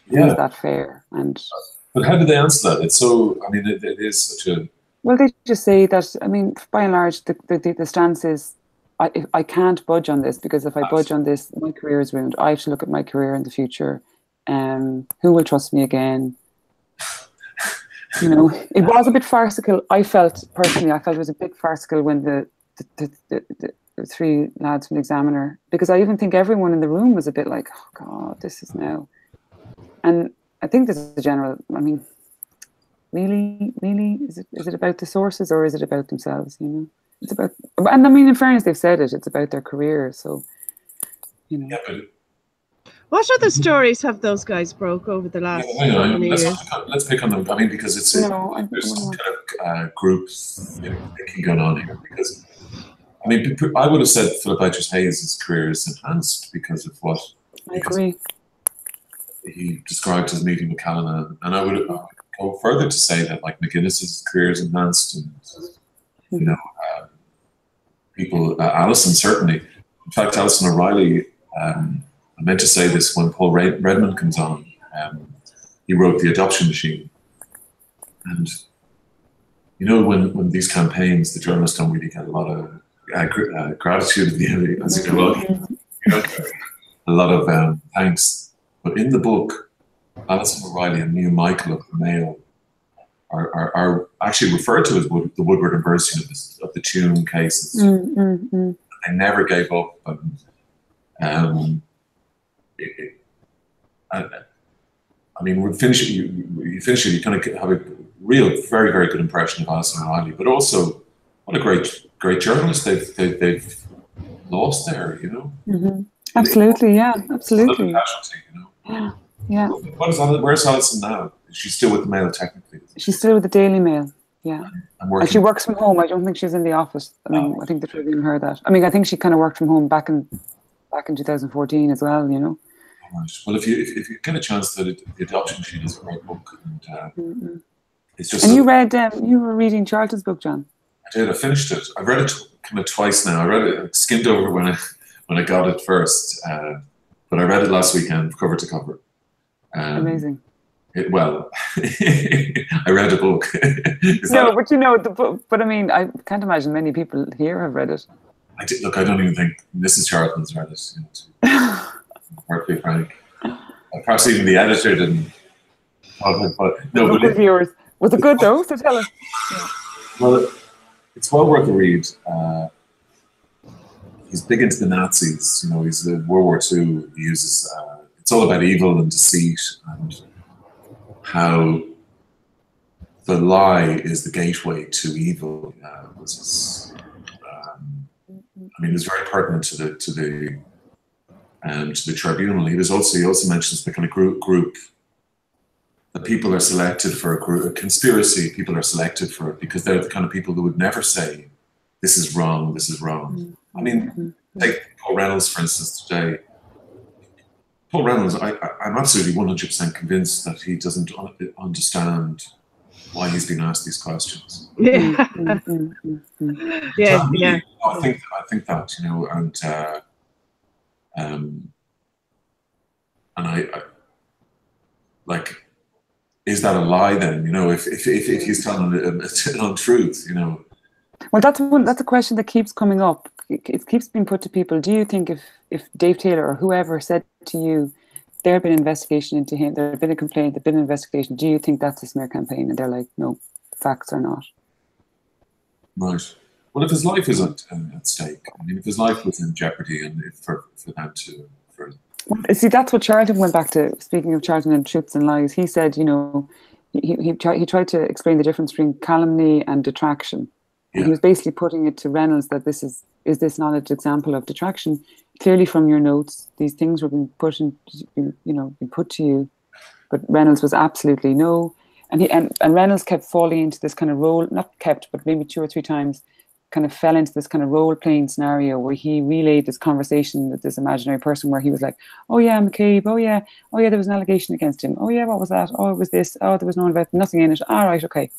Yeah. Is that fair? But how do they answer that? It's so. I mean, it is such a. Well, they just say that. I mean, by and large, the stance is, I can't budge on this, because if I budge on this, my career is ruined. I have to look at my career in the future. Who will trust me again? You know, it was a bit farcical. I felt it was a bit farcical when the three lads from the Examiner, because I even think everyone in the room was a bit like, oh God, this is now. And I think this is a general, I mean, really, is it about the sources, or is it about themselves, you know? It's about, and I mean, in fairness, they've said it's about their career, so, you know. Yeah, what other stories have those guys broke over the last many years? Let's pick on them. I mean, because there's some kind of group thinking going on here. Because, I mean, I would have said Philip Eichers-Hayes' career is enhanced because of what I agree. He described his meeting with Callanan, and I would go further to say that, like, McGuinness's career is enhanced, and you know, people, Alison certainly. In fact, Alison O'Reilly. I meant to say this when Paul Redmond comes on. He wrote The Adoption Machine, and you know, when these campaigns, the journalists don't really get a lot of gratitude at the end, as you know, a lot of thanks. But in the book, Alison O'Reilly and Neil Michael of the Mail are actually referred to as the Woodward and Bernstein of the Tune cases. They never gave up. I mean, you finish it, you kind of have a real, very, very good impression of Alison O'Reilly, but also what a great journalist they've lost there, you know. Absolutely, yeah, absolutely. Casualty, you know. Yeah. Where's Alison now? Is she still with the Mail technically? She's still with the Daily Mail. Yeah. And she works from home. I don't think she's in the office. I mean, I think the Tribune heard that. I mean, I think she kind of worked from home back in 2014 as well, you know. Right. Well, if you get a chance, The Adoption Machine is a great book, and it's just. And you were reading Charlton's book, John. I did. I finished it. I read it kind of twice now. I skimmed over when I got it first, but I read it last weekend, cover to cover. Amazing. Well, I read a book. But you know the book. But I mean, I can't imagine many people here have read it. I did. Look, I don't even think Mrs. Charlton's read it. You know, to be perfectly frank, perhaps even the editor didn't. But no, but viewers, was it good though? So tell us. Yeah. Well, it's well worth a read. He's big into the Nazis. You know, he's World War II. He uses. It's all about evil and deceit and how the lie is the gateway to evil. I mean, it's very pertinent to the tribunal. He also mentions the kind of group that people are selected for a conspiracy. People are selected for it because they're the kind of people who would never say, "This is wrong. This is wrong." I mean, take Paul Reynolds for instance today. Paul Reynolds, I'm absolutely 100% convinced that he doesn't understand why he's been asked these questions. Yeah. Yeah. Really, I think that, you know, and I like, is that a lie then? You know, if he's telling an untruth, you know. Well, that's a question that keeps coming up. It keeps being put to people. Do you think if Dave Taylor or whoever said to you, there had been an investigation into him, there had been a complaint, there had been an investigation, do you think that's a smear campaign? And they're like, no, facts are not. Right. Well, if his life is at stake, I mean, if his life was in jeopardy, and for that to... Well, see, that's what Charlton went back to. Speaking of Charlton and truths and lies, he said, you know, he tried to explain the difference between calumny and detraction. Yeah. And he was basically putting it to Reynolds that is this not an example of detraction? Clearly from your notes, these things were being put to you, but Reynolds was absolutely no. And Reynolds kept falling into this kind of role, not kept, but maybe 2 or 3 times, kind of fell into this kind of role-playing scenario where he relayed this conversation with this imaginary person where he was like, oh yeah, McCabe, oh yeah, there was an allegation against him. Oh yeah, what was that? Oh, it was this. Oh, there was nothing in it. All right, okay.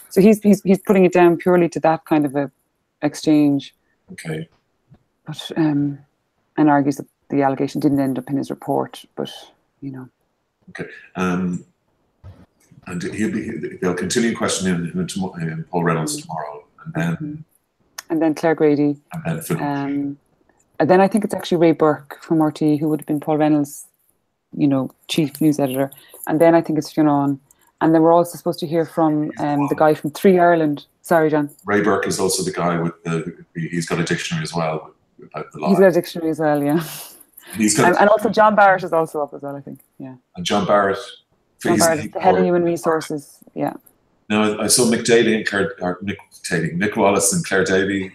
So he's putting it down purely to that kind of a exchange. Okay. But and argues that the allegation didn't end up in his report, but you know. Okay. And they'll continue questioning him, Paul Reynolds tomorrow, and then. And then Claire Grady. And then I think it's actually Ray Burke from RT, who would have been Paul Reynolds, you know, chief news editor. And then I think it's Fionn. And then we're also supposed to hear from the guy from 3 Ireland. Sorry, John. Ray Burke is also the guy with he's got a dictionary as well. About the law. He's got a dictionary as well, yeah. And also John Barrett is also up as well, I think. Yeah. And John Barrett. John Barrett, the head of human resources. Yeah. Now I saw Mick Wallace and Claire Davey.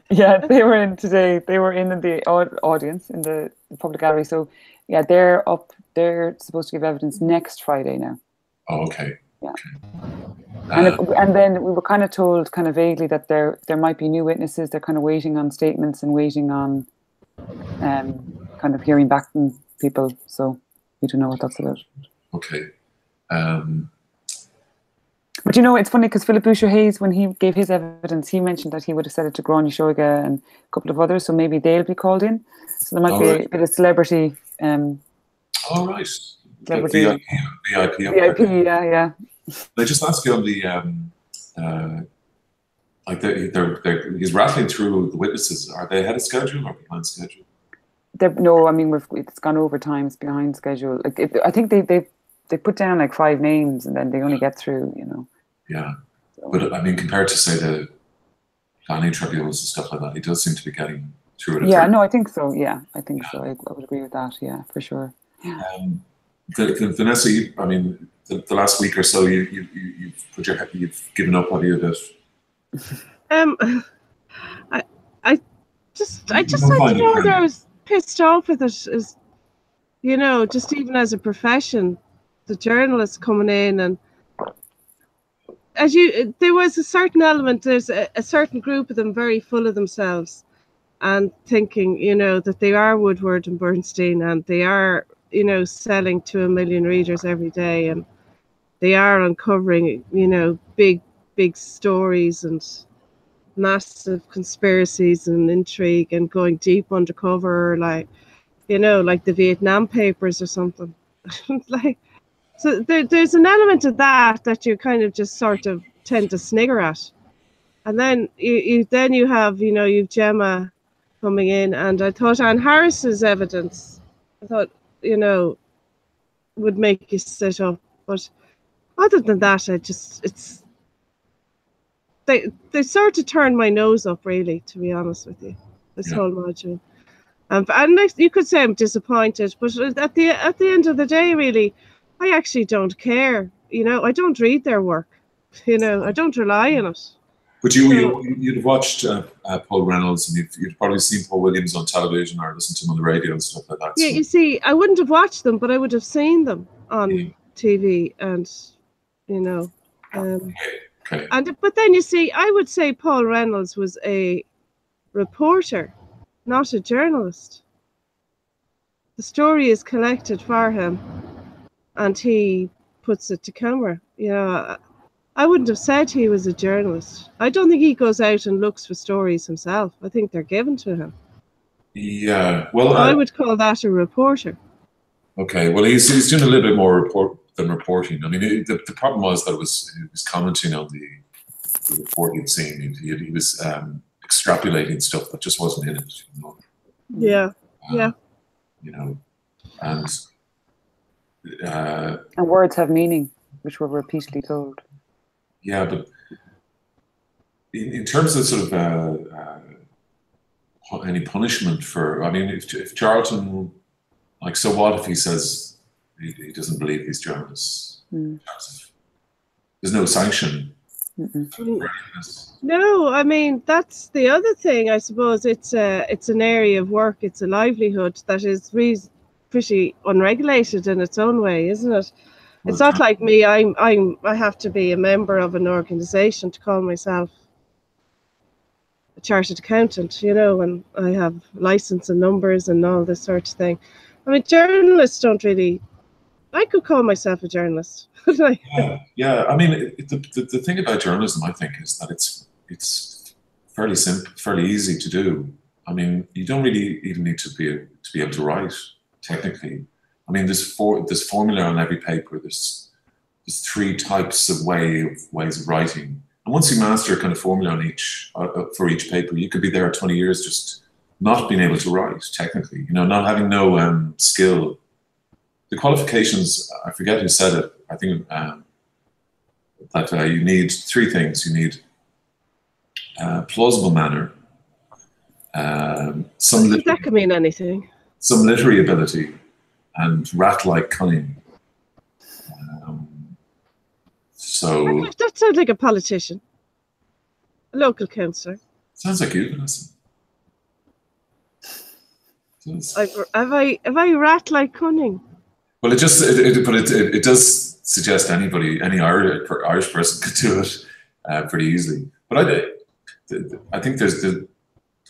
Yeah, they were in today. They were in the audience in the public gallery. So yeah, they're up. They're supposed to give evidence next Friday now. Oh, okay. Yeah. Okay. And then we were kind of told, kind of vaguely, that there might be new witnesses. They're kind of waiting on statements and waiting on, kind of hearing back from people. So we don't know what that's about. Okay. But you know, it's funny because Philip Boucher-Hayes, when he gave his evidence, he mentioned that he would have said it to Gráinne Shoiga and a couple of others, so maybe they'll be called in. So there might be a bit of celebrity. All right. Celebrity. VIP. Yeah. They just ask you on the he's rattling through the witnesses. Are they ahead of schedule or behind schedule? No, I mean it's gone over time. It's behind schedule. I think they put down like 5 names and then they only get through, you know. Yeah, so. But I mean, compared to say the planning tribunals and stuff like that, he does seem to be getting through it. Yeah, no, I think so. Yeah, I think so. I would agree with that. Yeah, for sure. Vanessa, I mean, the last week or so, you've given up, have you, a bit? I just said, you know, I was pissed off with it. Is, you know, just even as a profession, the journalists coming in and there was a certain element. There's a certain group of them very full of themselves and thinking, you know, that they are Woodward and Bernstein and they are, you know, selling to 1 million readers every day and they are uncovering, you know, big stories and massive conspiracies and intrigue and going deep undercover, like, you know, like the Vietnam Papers or something. Like, so there's an element of that you kind of just sort of tend to snigger at. And then you have, you know, you've Gemma coming in, and I thought Anne Harris's evidence, I thought, you know, would make you sit up. But other than that, they sort of turned my nose up, really, to be honest with you, this whole module. And you could say I'm disappointed, but at the end of the day, really, I actually don't care. You know, I don't read their work. You know, I don't rely on it. But you'd have watched Paul Reynolds, and you'd probably seen Paul Williams on television or listened to him on the radio and stuff like that. Yeah, so. you see, I wouldn't have watched them, but I would have seen them on TV, and you know, Okay. but then you see, I would say Paul Reynolds was a reporter, not a journalist. The story is collected for him, and he puts it to camera. You know, I wouldn't have said he was a journalist. I don't think he goes out and looks for stories himself. I think they're given to him. Yeah, well, So I would call that a reporter. Okay, well, he's doing a little bit more than reporting. I mean, the problem was that he was commenting on the report he'd seen. He was extrapolating stuff that just wasn't in it. You know? Yeah, yeah. You know, and words have meaning, which were repeatedly told. Yeah, but in terms of sort of any punishment for, I mean, if Charlton, like, so what if he says he doesn't believe these journalists? There's no sanction. No, I mean, that's the other thing. I suppose it's an area of work. It's a livelihood that is pretty unregulated in its own way, isn't it? It's not like me. I have to be a member of an organisation to call myself a chartered accountant, you know, and I have license and numbers and all this sort of thing. I mean, journalists don't really. I could call myself a journalist. Yeah. I mean, the thing about journalism, I think, is that it's fairly simple, fairly easy to do. I mean, you don't really even need to be able to write technically. I mean, there's formula on every paper. There's 3 types of ways of writing, and once you master a kind of formula on for each paper, you could be there 20 years just not being able to write technically. You know, not having no skill. The qualifications, I forget who said it. I think that you need 3 things. You need plausible manner, that could mean anything. Some literary ability, and rat-like cunning. So that sounds like a politician, a local councillor. Sounds like you, Vanessa. Have I rat-like cunning? Well, it does suggest any Irish person could do it pretty easily. But I think there's the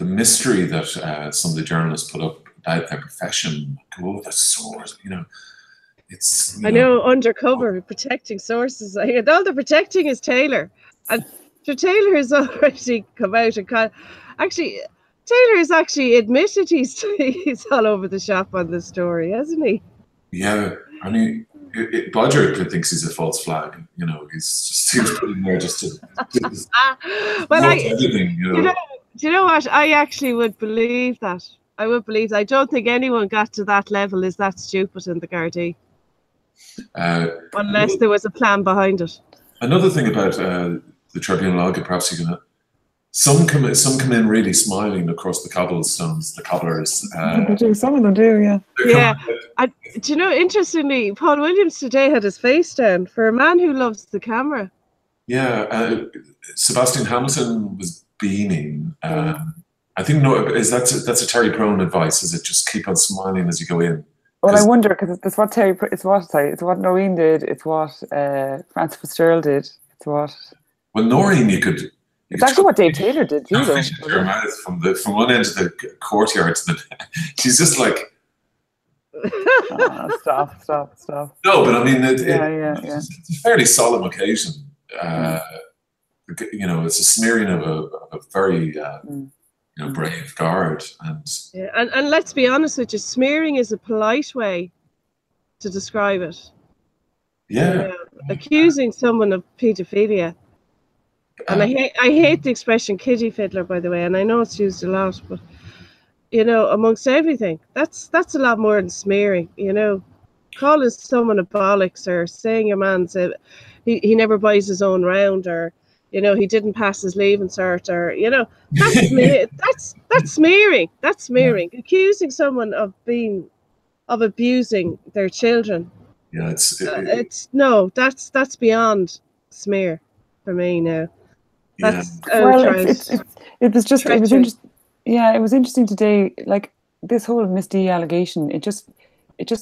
mystery that some of the journalists put up about their profession. Oh, the source, you know. I know, undercover, protecting sources. I hear all the protecting is Taylor. And Taylor has already come out and Taylor has actually admitted he's all over the shop on the story, hasn't he? Yeah, I mean, Bodger thinks he's a false flag. You know, he's putting there just to everything. You know? Do you know what? I actually would believe that. I would believe that. I don't think anyone got to that level is that stupid in the Gardaí. Unless there was a plan behind it. Another thing about the tribunal, perhaps you can. Some come in really smiling across the cobblestones. The cobblers. Some of them do, yeah. Yeah. Do you know? Interestingly, Paul Williams today had his face down for a man who loves the camera. Yeah, Sebastian Hamilton was beaming. I think that's a Terry Prone advice. Is it just keep on smiling as you go in? Well, I wonder because it's what Noreen did. It's what Francis Fitzgerald did. It's what. Well, Noreen, it's actually what Dave Taylor did too. Her mouth from one end of the courtyard to the. She's just like. Stop. No, but I mean, it's a fairly solemn occasion. You know, it's a smearing of a very brave guard, and let's be honest with you, smearing is a polite way to describe it. Yeah, accusing someone of paedophilia, and I hate the expression "kiddie fiddler," by the way, and I know it's used a lot, but you know, amongst everything, that's a lot more than smearing. You know, calling someone a bollocks or saying your man said he never buys his own round, or you know, he didn't pass his leaving cert, or you know, that's smearing. That's smearing. Accusing someone of abusing their children. Yeah, that's beyond smear. for me now. Yeah. That's Well, outright it was just it was treachery. interesting. Yeah, it was interesting today. Like this whole Miss D allegation, it just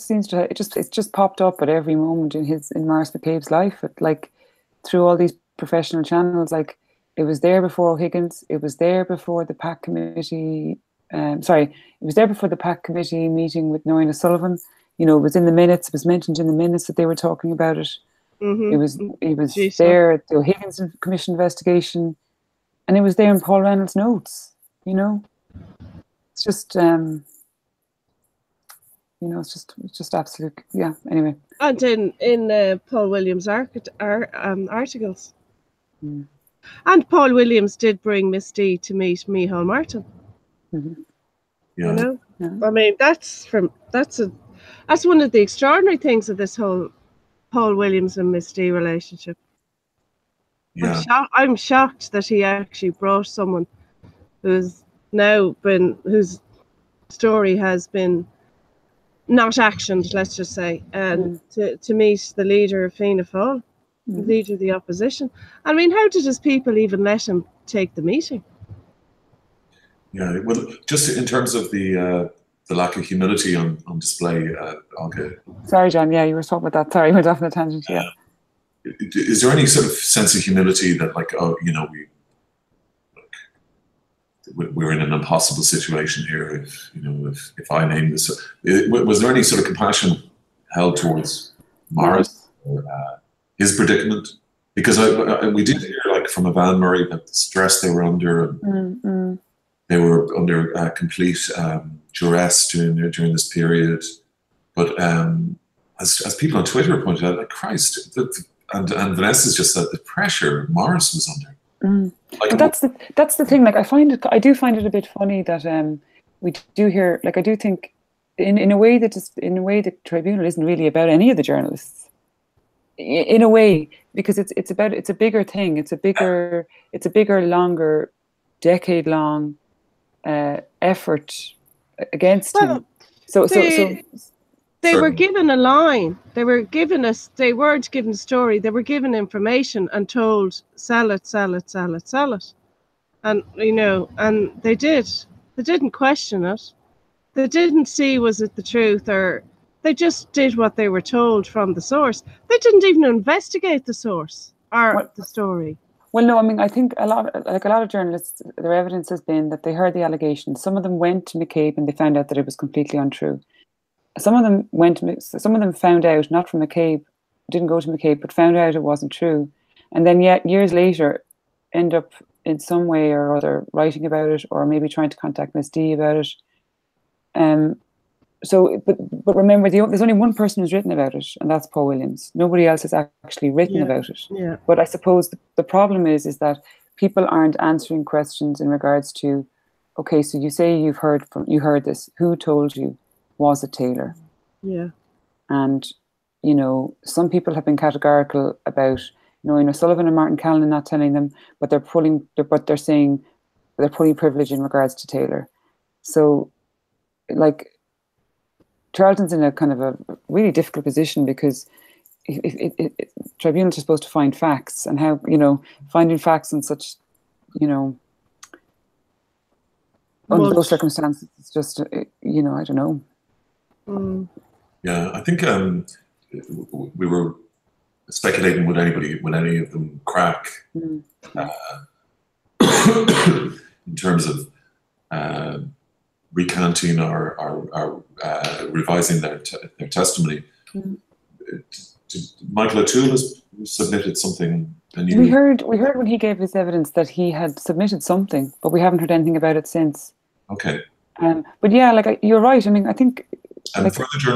seems to it just popped up at every moment in Maurice McCabe's life. Like through all these professional channels, like it was there before O'Higgins, it was there before the PAC committee. It was there before the PAC committee meeting with Noreen O'Sullivan. You know, it was in the minutes. It was mentioned in the minutes that they were talking about it. It was there at the O'Higgins Commission investigation, and it was there in Paul Reynolds' notes. You know, it's just you know, it's just absolute. Yeah. Anyway. And in Paul Williams' articles. And Paul Williams did bring Miss D to meet Micheál Martin. Mm-hmm. Yeah. You know, I mean, that's one of the extraordinary things of this whole Paul Williams and Miss D relationship. Yeah. I'm shocked that he actually brought someone whose story has been not actioned, let's just say, and to meet the leader of Fianna Fáil, the leader of the opposition. I mean, how did his people even let him take the meeting? Yeah, well, just in terms of the lack of humility on display, Olga. Sorry, John. Yeah, you were talking about that. Sorry, we went off on a tangent. Yeah. Is there any sort of sense of humility that, like, oh, you know, we're in an impossible situation here? If I name this, was there any sort of compassion held towards Maurice or his predicament? Because we did hear, like, from Evan Murray about the stress they were under. And they were under complete duress during this period. But as people on Twitter pointed out, like, Christ, and Vanessa's just said the pressure Maurice was under. Like, but that's the thing. Like, I do find it a bit funny that we do hear. Like, I do think in a way the tribunal isn't really about any of the journalists. In a way, because it's a bigger thing. It's a bigger, longer, decade-long effort against him. So they were given a line. They weren't given a story. They were given information and told, sell it. And, you know, and they did. They didn't question it. They didn't see, was it the truth, or they just did what they were told from the source. They didn't even investigate the source or the story. Well, no, I mean, I think a lot of journalists, their evidence has been that they heard the allegations. Some of them went to McCabe and they found out that it was completely untrue. Some of them found out, not from McCabe, didn't go to McCabe, but found out it wasn't true. And then yet years later end up in some way or other writing about it, or maybe trying to contact Miss D about it. But remember, there's only one person who's written about it, and that's Paul Williams. Nobody else has actually written about it. Yeah. But I suppose the problem is that people aren't answering questions in regards to, okay, so you say you heard this. Who told you? Was it Taylor? Yeah. And, you know, some people have been categorical about, you know, Sullivan and Martin Callan not telling them, but they're saying they're putting privilege in regards to Taylor. So, like, Charlton's in a kind of a really difficult position because tribunals are supposed to find facts, and how, you know, finding facts in such, you know, under those circumstances, it's just, you know, I don't know. Yeah, I think we were speculating would any of them crack in terms of recanting or revising their testimony. Michael O'Toole has submitted something. We heard when he gave his evidence that he had submitted something, but we haven't heard anything about it since. Okay. But yeah, like, you're right. I mean, I think. And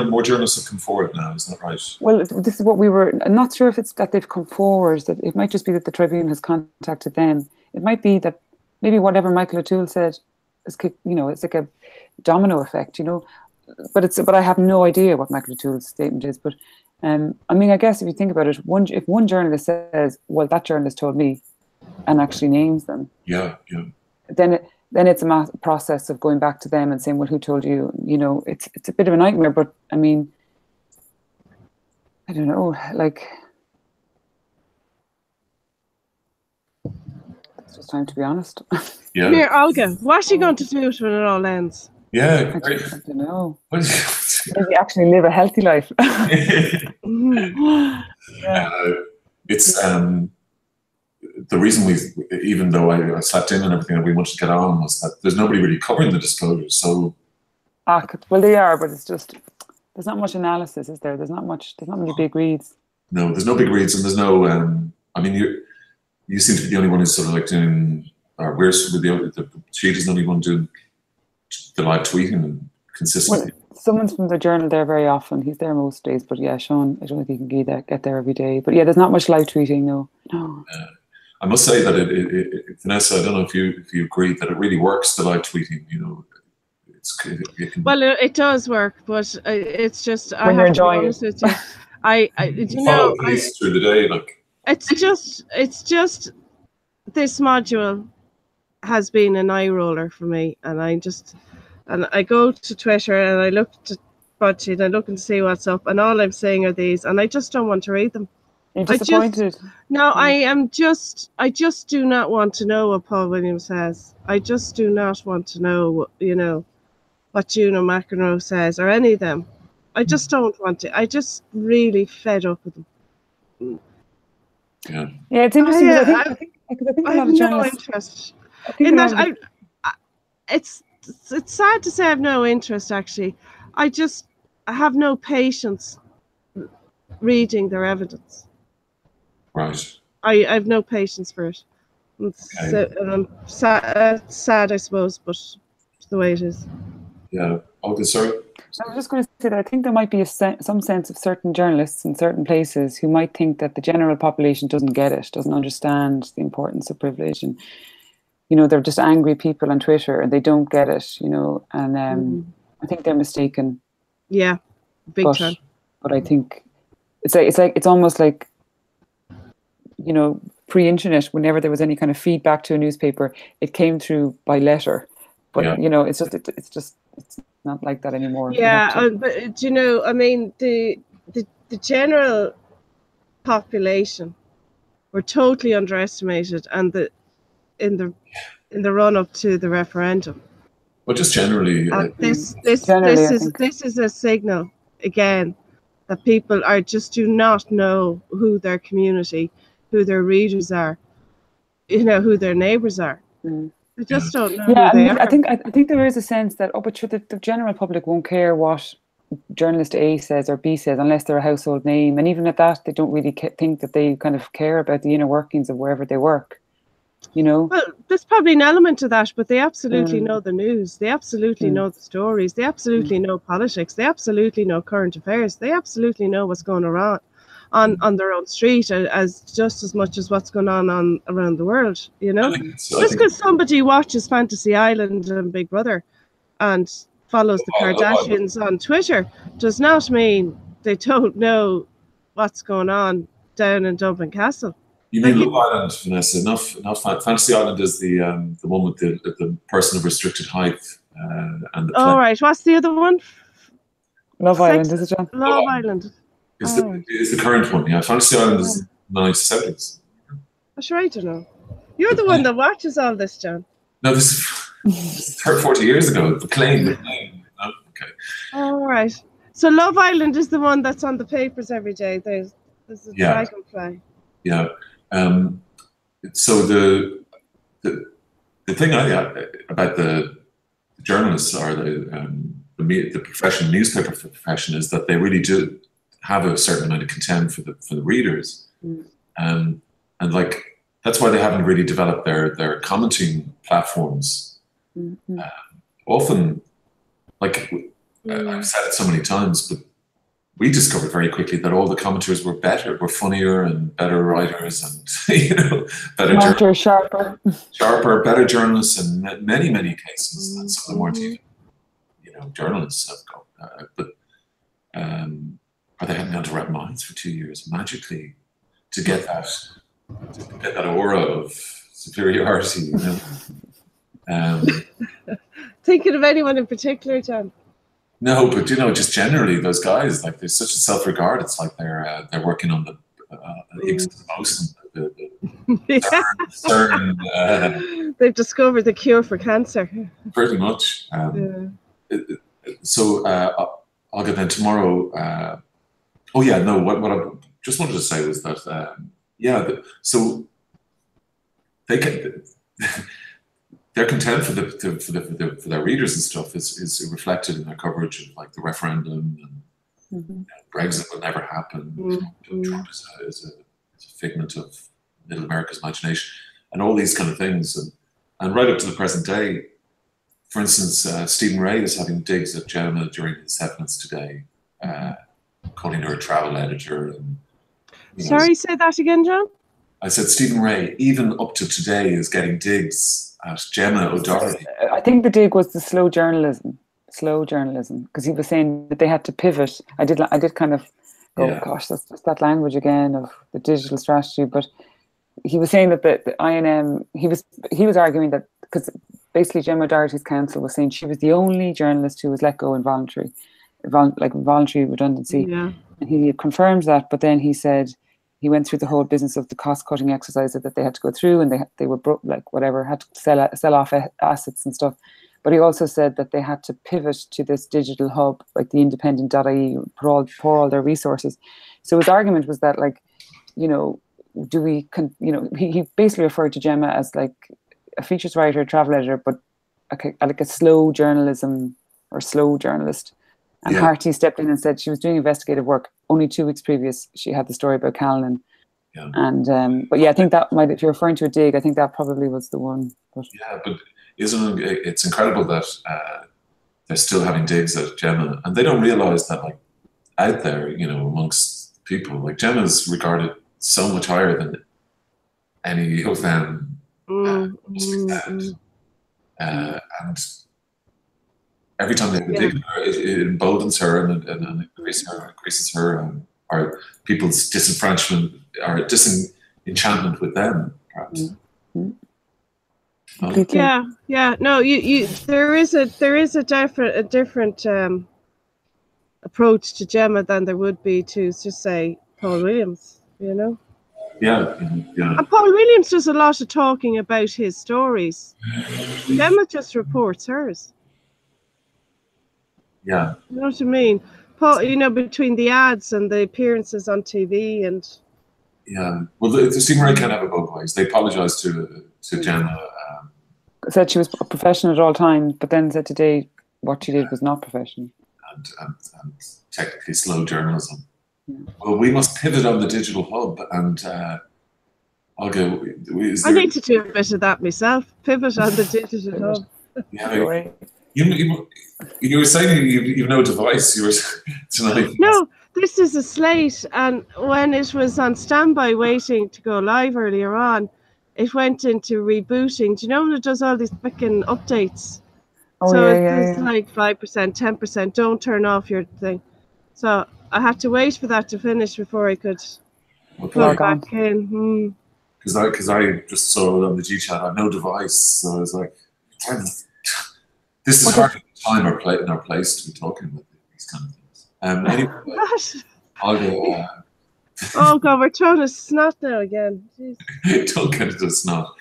more journalists have come forward now, isn't that right? Well, this is what I'm not sure if it's that they've come forward, that it might just be that the Tribune has contacted them. It might be that maybe whatever Michael O'Toole said is, you know, it's like a domino effect, you know. But I have no idea what Michael O'Toole's statement is. But I mean, I guess if you think about it, if one journalist says, well, that journalist told me, and actually names them. Yeah. Then it's a process of going back to them and saying, well, who told you? You know, it's a bit of a nightmare, but I mean, I don't know, like, just time to be honest. Yeah. Come here, Olga. What's she going to do when it all ends? Yeah. I don't know. What Maybe actually live a healthy life. it's the reason even though I slept in and everything, and we wanted to get on, was that there's nobody really covering the disclosures. So, well, they are, but it's just there's not much analysis, is there? There's not many big reads. No, there's no big reads, and there's no. I mean, you seem to be the only one who's sort of like doing, or we're the sheet is the only one doing the live tweeting consistently. Well, someone's from the journal there very often. He's there most days, but yeah, Sean, I don't think he can get there every day. But yeah, there's not much live tweeting, no. I must say that Vanessa, I don't know if you agree that it really works, the live tweeting. You know, well, it does work, but it's just when you're enjoying it. You know, through the day, like it's just this module has been an eye roller for me, and I go to Twitter and I look at Broadsheet, I look and see what's up, and all I'm seeing are these, and I just don't want to read them. You're disappointed. I just do not want to know what Paul Williams says. I just do not want to know, what Juno McEnroe says, or any of them. I just don't want to. I just really fed up with them. Yeah, it's interesting. I think I have no interest in that. It's sad to say I have no interest, actually. I have no patience reading their evidence. Right. I have no patience for it. And I'm sad, I suppose, but it's the way it is. Yeah. Okay, sorry. I was just going to say that I think there might be some sense of certain journalists in certain places who might think that the general population doesn't get it, doesn't understand the importance of privilege, and they're just angry people on Twitter and they don't get it, and I think they're mistaken. Yeah, big time. But I think it's almost like pre-internet, whenever there was any kind of feedback to a newspaper, it came through by letter. But it's not like that anymore. Yeah, but I mean, the general population were totally underestimated, and in the run up to the referendum. But just generally, this is a signal again that people do not know who their community, who their readers are, who their neighbours are. They just don't know who they are. I think there is a sense that but the general public won't care what journalist A says or B says unless they're a household name, and even at that, they don't really think that they kind of care about the inner workings of wherever they work. Well, there's probably an element to that, but they absolutely know the news. They absolutely know the stories. They absolutely know politics. They absolutely know current affairs. They absolutely know what's going on their own street as just as much as what's going on around the world. Just because somebody watches Fantasy Island and Big Brother and follows the Kardashians on Twitter does not mean they don't know what's going on down in Dublin Castle. You mean Love Island, Vanessa? Not Fantasy Island is the one with the person of restricted height and the. Oh right, what's the other one? Love Island, is it, John? Love Island is the current one. Yeah, Fantasy Island is 1970s. I'm sure I don't know. You're the one that watches all this, John. No, this is 40 years ago. The claim. Oh, okay. All right. So Love Island is the one that's on the papers every day. There's a dragonfly. Yeah. So the thing about the journalists or the profession, newspaper profession, is that they really do have a certain amount of contempt for the readers, and like that's why they haven't really developed their commenting platforms. Often, like I've said it so many times, but we discovered very quickly that all the commenters were funnier and better writers, and better, sharper, better journalists in many cases than some of the more deep, journalists have got. But they hadn't gone to Red Mines for 2 years magically to get that aura of superiority. Thinking of anyone in particular, John? No, but just generally, those guys, like, there's such a self-regard. It's like they're working on the Higgs boson, the certain They've discovered the cure for cancer. pretty much. So I'll get then tomorrow. Oh yeah, no. What I just wanted to say was that so they can. Their contempt for their readers and stuff is reflected in their coverage of like the referendum and Brexit will never happen. Trump is a figment of Middle America's imagination, and all these kind of things, and right up to the present day. For instance, Stephen Ray is having digs at Gemma during his evidence today, calling her a travel editor. And, sorry, say that again, John. I said Stephen Ray, even up to today, is getting digs at Gemma O'Doherty. I think the dig was the slow journalism, because he was saying that they had to pivot. I did kind of go, gosh, that's just that language again of the digital strategy. But he was saying that the INM, he was arguing that because basically Gemma O'Doherty's counsel was saying she was the only journalist who was let go in voluntary redundancy. Yeah. And he confirmed that, but then he said he went through the whole business of the cost-cutting exercise that they had to go through, and they were had to sell off assets and stuff. But he also said that they had to pivot to this digital hub, like the independent.ie, pour all their resources. So his argument was that, like, he basically referred to Gemma as like a features writer, travel editor, but like a slow journalism or slow journalist. And Harty stepped in and said she was doing investigative work. Only 2 weeks previous, she had the story about Callan. Yeah. And but I think that if you're referring to a dig, I think that probably was the one. But isn't it's incredible that they're still having digs at Gemma, and they don't realize that, like, out there, amongst people, like, Gemma's regarded so much higher than any of them. And every time they dig her, it emboldens her and increases her or people's disenfranchisement or disenchantment with them, perhaps. No, there is a different approach to Gemma than there would be to say Paul Williams, Yeah. And Paul Williams does a lot of talking about his stories. Gemma just reports hers. Yeah. You know what I mean? Paul, between the ads and the appearances on TV and. Yeah. Well, the Stephen Ray can't have it both ways. They apologized to Gemma. Said she was a professional at all times, but then said today what she did was not professional. And technically slow journalism. Yeah. Well, we must pivot on the digital hub, and I'll go. I need to do a bit of that myself. Pivot on the digital hub. Yeah. You were saying you've no device. You were tonight. No, this is a slate, and when it was on standby waiting to go live earlier on, it went into rebooting. Do you know when it does all these freaking updates? It's like 5%, 10%. Don't turn off your thing. So I had to wait for that to finish before I could plug back in. Because I just saw it on the G chat. I have no device, so I was like, this is hardly the time or place to be talking about these kind of things. Anyway, I'll go. Oh God, we're throwing a snot now again. Don't get into the snot.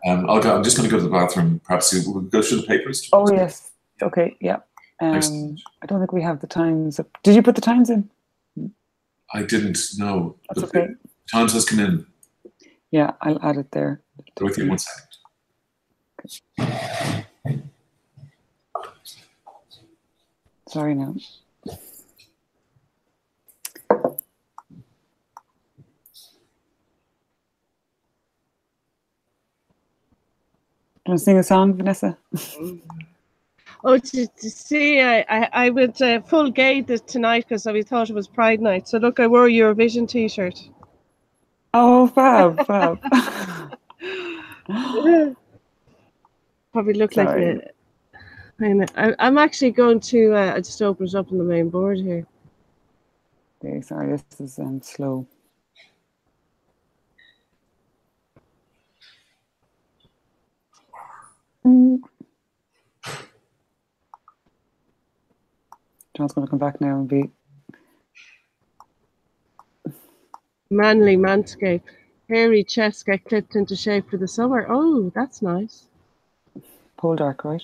I'll go. I'm just going to go to the bathroom. Perhaps we'll go through the papers. Oh yes. Okay. Yeah. I don't think we have the times. Did you put the times in? I didn't know. That's okay. Times has come in. Yeah, I'll add it there. Go with you 1 second. Okay. Sorry now. Do you want to sing a song, Vanessa? Oh, to see, I went full gay tonight because we thought it was Pride Night. So look, I wore a Eurovision t-shirt. Oh, fab. Probably look like I'm actually going to. I just opened it up on the main board here. Okay, sorry, this is slow. John's going to come back now and be manly manscape. Hairy chests get clipped into shape for the summer. Oh, that's nice. Pole dark, right?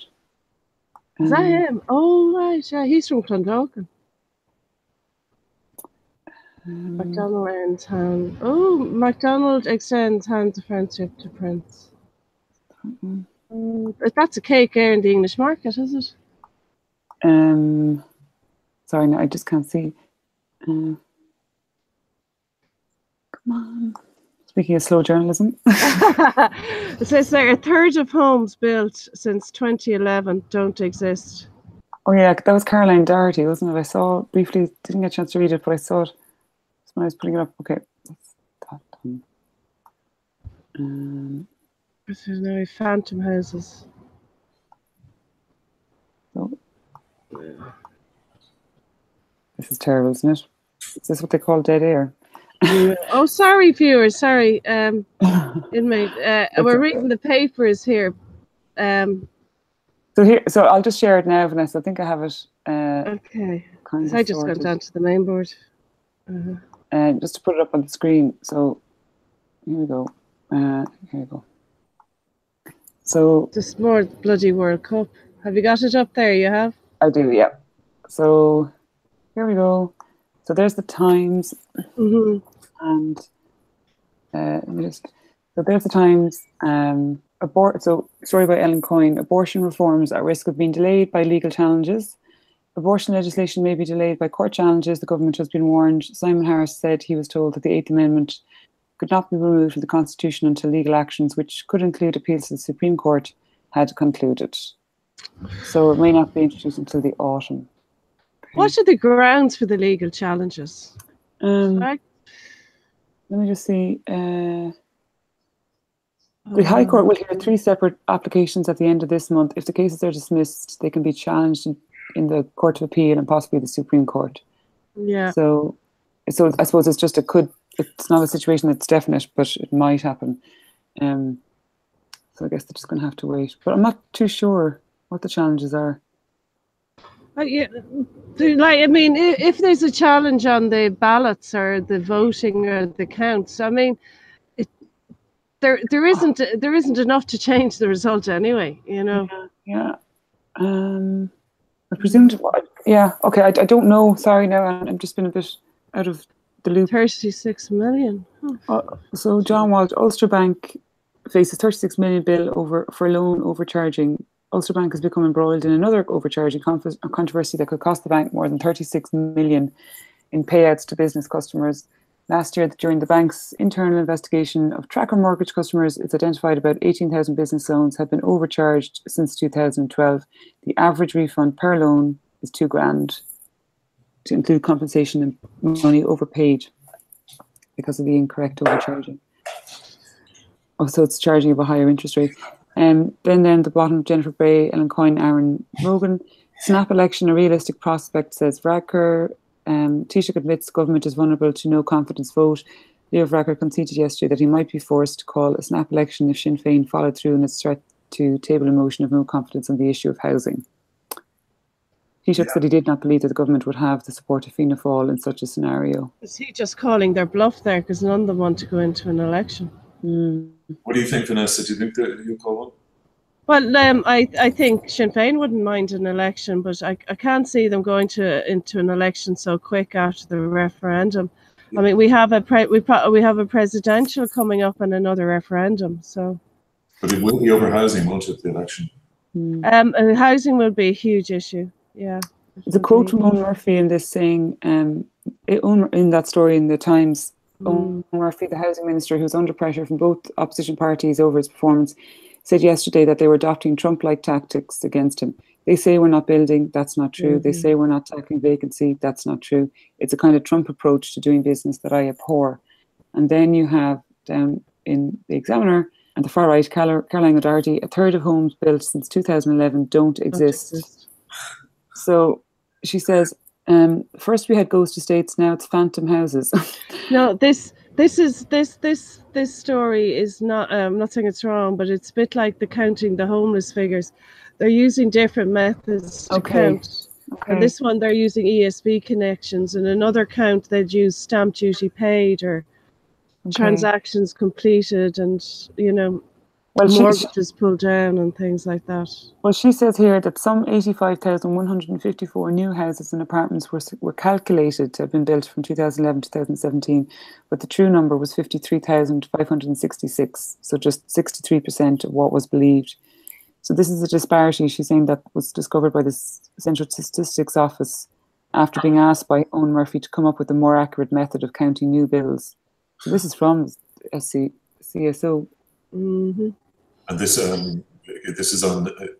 Is that him? Oh, right. Yeah, he's from Clondalkin. MacDonald ends hand. Oh, MacDonald extends hands of friendship to Prince. That's a cake there in the English market, is it? Sorry, no, I just can't see. Come on. Speaking of slow journalism. It says there a third of homes built since 2011 don't exist. Oh yeah, that was Caroline Doherty, wasn't it? I saw briefly, didn't get a chance to read it, but I saw it when I was putting it up. Okay, that's that done. There's no phantom houses. So, this is terrible, isn't it? Is this what they call dead air? Oh, sorry, viewers. Sorry, inmate. We're reading the papers here. So I'll just share it now, Vanessa. I think I have it. Okay. Kind of I just went down to the main board. Just to put it up on the screen. So here we go. Here we go. So just more bloody World Cup. Have you got it up there? You have? I do, yeah. So here we go. So there's the Times, and let me just. So there's the Times. So story by Ellen Coyne. Abortion reforms at risk of being delayed by legal challenges. Abortion legislation may be delayed by court challenges. The government has been warned. Simon Harris said he was told that the Eighth Amendment could not be removed from the Constitution until legal actions, which could include appeals to the Supreme Court, had concluded. So it may not be introduced until the autumn. What are the grounds for the legal challenges? Let me just see. The High Court will hear 3 separate applications at the end of this month. If the cases are dismissed, they can be challenged in the Court of Appeal and possibly the Supreme Court. Yeah. So I suppose it's just it's not a situation that's definite, but it might happen. So I guess they're just going to have to wait. But I'm not too sure what the challenges are. Yeah, I mean, if there's a challenge on the ballots or the voting or the counts, I mean, there isn't enough to change the result anyway, you know. Yeah. I presumed. Yeah. Okay. I don't know. Sorry. Now I'm just been a bit out of the loop. 36 million. So John Walsh, Ulster Bank faces 36 million bill for loan overcharging. Ulster Bank has become embroiled in another overcharging controversy that could cost the bank more than 36 million in payouts to business customers. Last year, during the bank's internal investigation of tracker mortgage customers, it's identified about 18,000 business loans have been overcharged since 2012. The average refund per loan is £2,000 to include compensation and money overpaid because of the incorrect overcharging. Oh, so it's charging of a higher interest rate. Then the bottom, Jennifer Bray, Ellen Coyne, Aaron Rogan. Snap election, a realistic prospect, says Varadkar. Taoiseach admits government is vulnerable to no confidence vote. Leo Varadkar conceded yesterday that he might be forced to call a snap election if Sinn Féin followed through in its threat to table a motion of no confidence on the issue of housing. Taoiseach said he did not believe that the government would have the support of Fianna Fáil in such a scenario. Is he just calling their bluff there because none of them want to go into an election? What do you think, Vanessa? Do you think that you'll call one? Well, I think Sinn Féin wouldn't mind an election, but I can't see them going into an election so quick after the referendum. I mean, we have a presidential coming up and another referendum, so. But it will be over housing, won't it? The election. Housing will be a huge issue. Yeah. There's a quote from Owen Murphy in this saying, in that story in the Times. Owen Murphy, the housing minister, who's under pressure from both opposition parties over his performance, said yesterday that they were adopting Trump-like tactics against him. They say we're not building, that's not true. They say we're not tackling vacancy, that's not true. It's a kind of Trump approach to doing business that I abhor. And then you have down in the Examiner and the far right, Caroline O'Doherty, a third of homes built since 2011 don't exist. So she says, first we had ghost estates, now it's phantom houses. No, this story is not. I'm not saying it's wrong, but it's a bit like counting the homeless figures. They're using different methods to count. Okay. And this one they're using ESB connections, and another count they'd use stamp duty paid or transactions completed and, you know, well, mortgages pulled down and things like that. Well, she says here that some 85,154 new houses and apartments were calculated to have been built from 2011 to 2017, but the true number was 53,566, so just 63% of what was believed. So this is a disparity, she's saying, that was discovered by the Central Statistics Office after being asked by Owen Murphy to come up with a more accurate method of counting new bills. So this is from CSO. Mm-hmm. And this is on the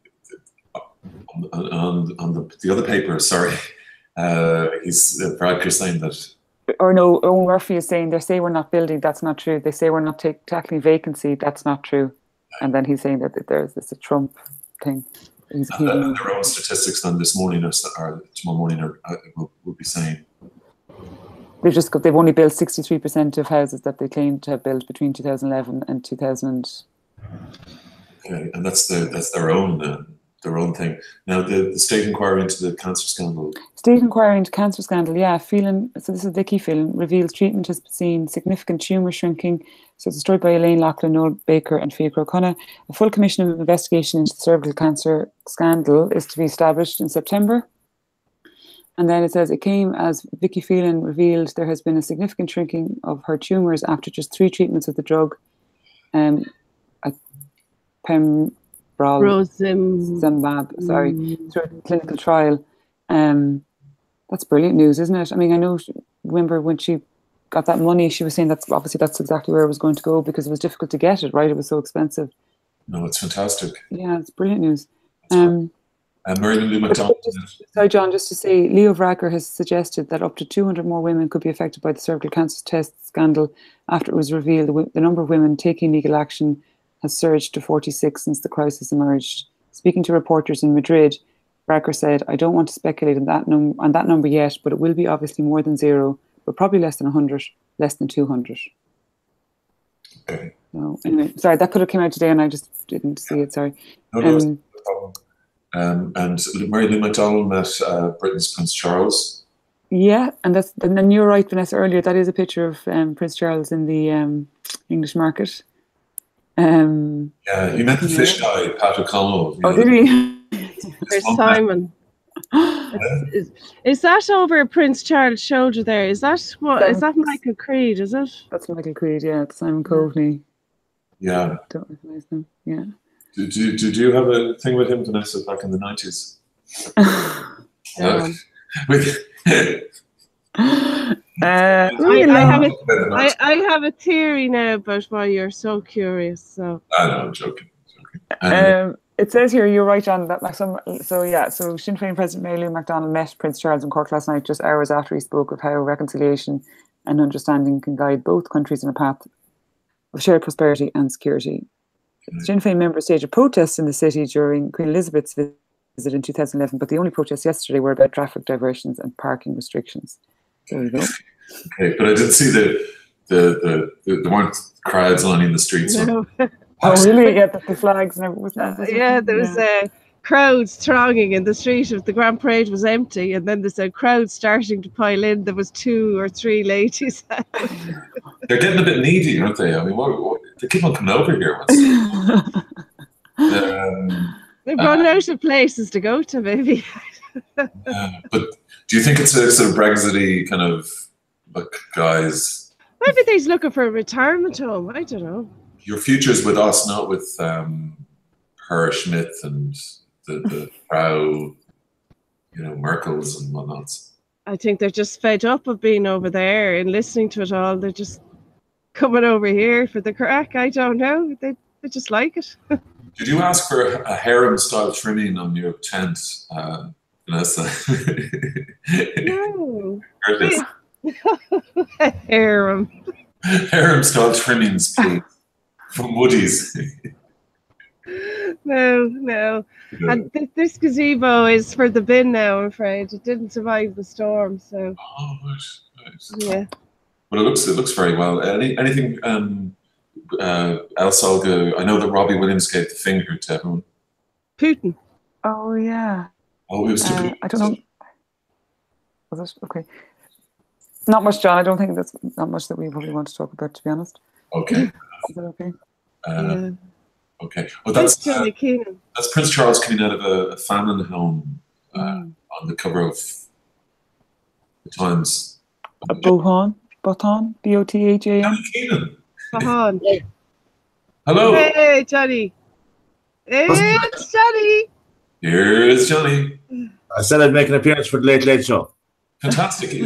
other paper. Sorry, he's Bradker saying that. Or no, Owen Murphy is saying they say we're not building. That's not true. They say we're not tackling vacancy. That's not true. And then he's saying that there's a Trump thing. And their own statistics then this morning or tomorrow morning will be saying they've only built 63% of houses that they claim to have built between 2011 and 2000. Okay, and that's their own thing. Now the state inquiry into the cancer scandal. State inquiry into cancer scandal, yeah. So this is Vicky Phelan, reveals treatment has seen significant tumour shrinking. So it's a story by Elaine Loughlin, Noel Baker and Fiachra O'Connor. A full commission of investigation into the cervical cancer scandal is to be established in September. And then it says, it came as Vicky Phelan revealed there has been a significant shrinking of her tumours after just 3 treatments of the drug. Pembrolizumab, through a clinical trial. That's brilliant news, isn't it? I mean, I know, remember when she got that money, she was saying that's exactly where it was going to go because it was difficult to get it, right? It was so expensive. No, it's fantastic. Yeah, it's brilliant news. Mary Lou McDonald. Sorry, John, just to say, Leo Varadkar has suggested that up to 200 more women could be affected by the cervical cancer test scandal after it was revealed the number of women taking legal action has surged to 46 since the crisis emerged. Speaking to reporters in Madrid, Varadkar said, I don't want to speculate on that number yet, but it will be obviously more than 0, but probably less than 100, less than 200. Okay. So anyway, sorry, that could have come out today and I just didn't see it, sorry. No problem. And Mary Lou McDonald met Britain's Prince Charles. Yeah, and then you're right, Vanessa, earlier, that is a picture of Prince Charles in the English market. Yeah, he met the fish guy, Pat O'Connell. Oh, did he? There's Simon. Is that over Prince Charles' shoulder there? Is that Michael Creed, is it? That's Michael Creed, yeah. It's Simon Coveney. Yeah. Don't recognize them, yeah. Did you have a thing with him, Vanessa, back in the 90s? I have a theory now about why you're so curious. So I know, I'm joking. It says here, you're right, John, that so Sinn Féin President Mary Lou McDonald met Prince Charles in Cork last night, just hours after he spoke of how reconciliation and understanding can guide both countries in a path of shared prosperity and security. Sinn Féin members staged a protest in the city during Queen Elizabeth's visit in 2011, but the only protests yesterday were about traffic diversions and parking restrictions. There you go. Okay, but I did see there weren't crowds lining the streets. No. Oh, really? Yeah, the flags and everything. Yeah, there was crowds thronging in the street. If the Grand Parade was empty, and then there's a crowd starting to pile in. There was 2 or 3 ladies. They're getting a bit needy, aren't they? I mean, they keep on coming over here. They've run out of places to go to, maybe. But do you think it's a sort of Brexity kind of guys? Maybe they's looking for a retirement home. I don't know. Your future's with us, not with her Schmidt and the Frau, Merkels and whatnot. I think they're just fed up of being over there and listening to it all. They're just coming over here for the crack. I don't know. They just like it. Did you ask for a harem-style trimming on your tent, Vanessa? No. Harem. Harem-style trimmings, please. From Woody's. No. And this gazebo is for the bin now, I'm afraid. It didn't survive the storm, so. Oh, nice. Yeah. Well, it looks very well. Anything else, Olga? I know that Robbie Williams gave the finger to everyone. Putin. Oh, yeah. Oh, it was to Putin. I don't know. Was it? Okay. Not much, John. I don't think that's not much that we probably want to talk about, to be honest. Okay. Is that okay? Okay. Well, that's Johnny Keenan. That's Prince Charles coming out of a famine home on the cover of the Times. Bohan, Botan, Bothan. Johnny Keenan. Bahan. Hello. Hey, Johnny. It's Johnny. Here's Johnny. I said I'd make an appearance for the Late Late Show. Fantastic. we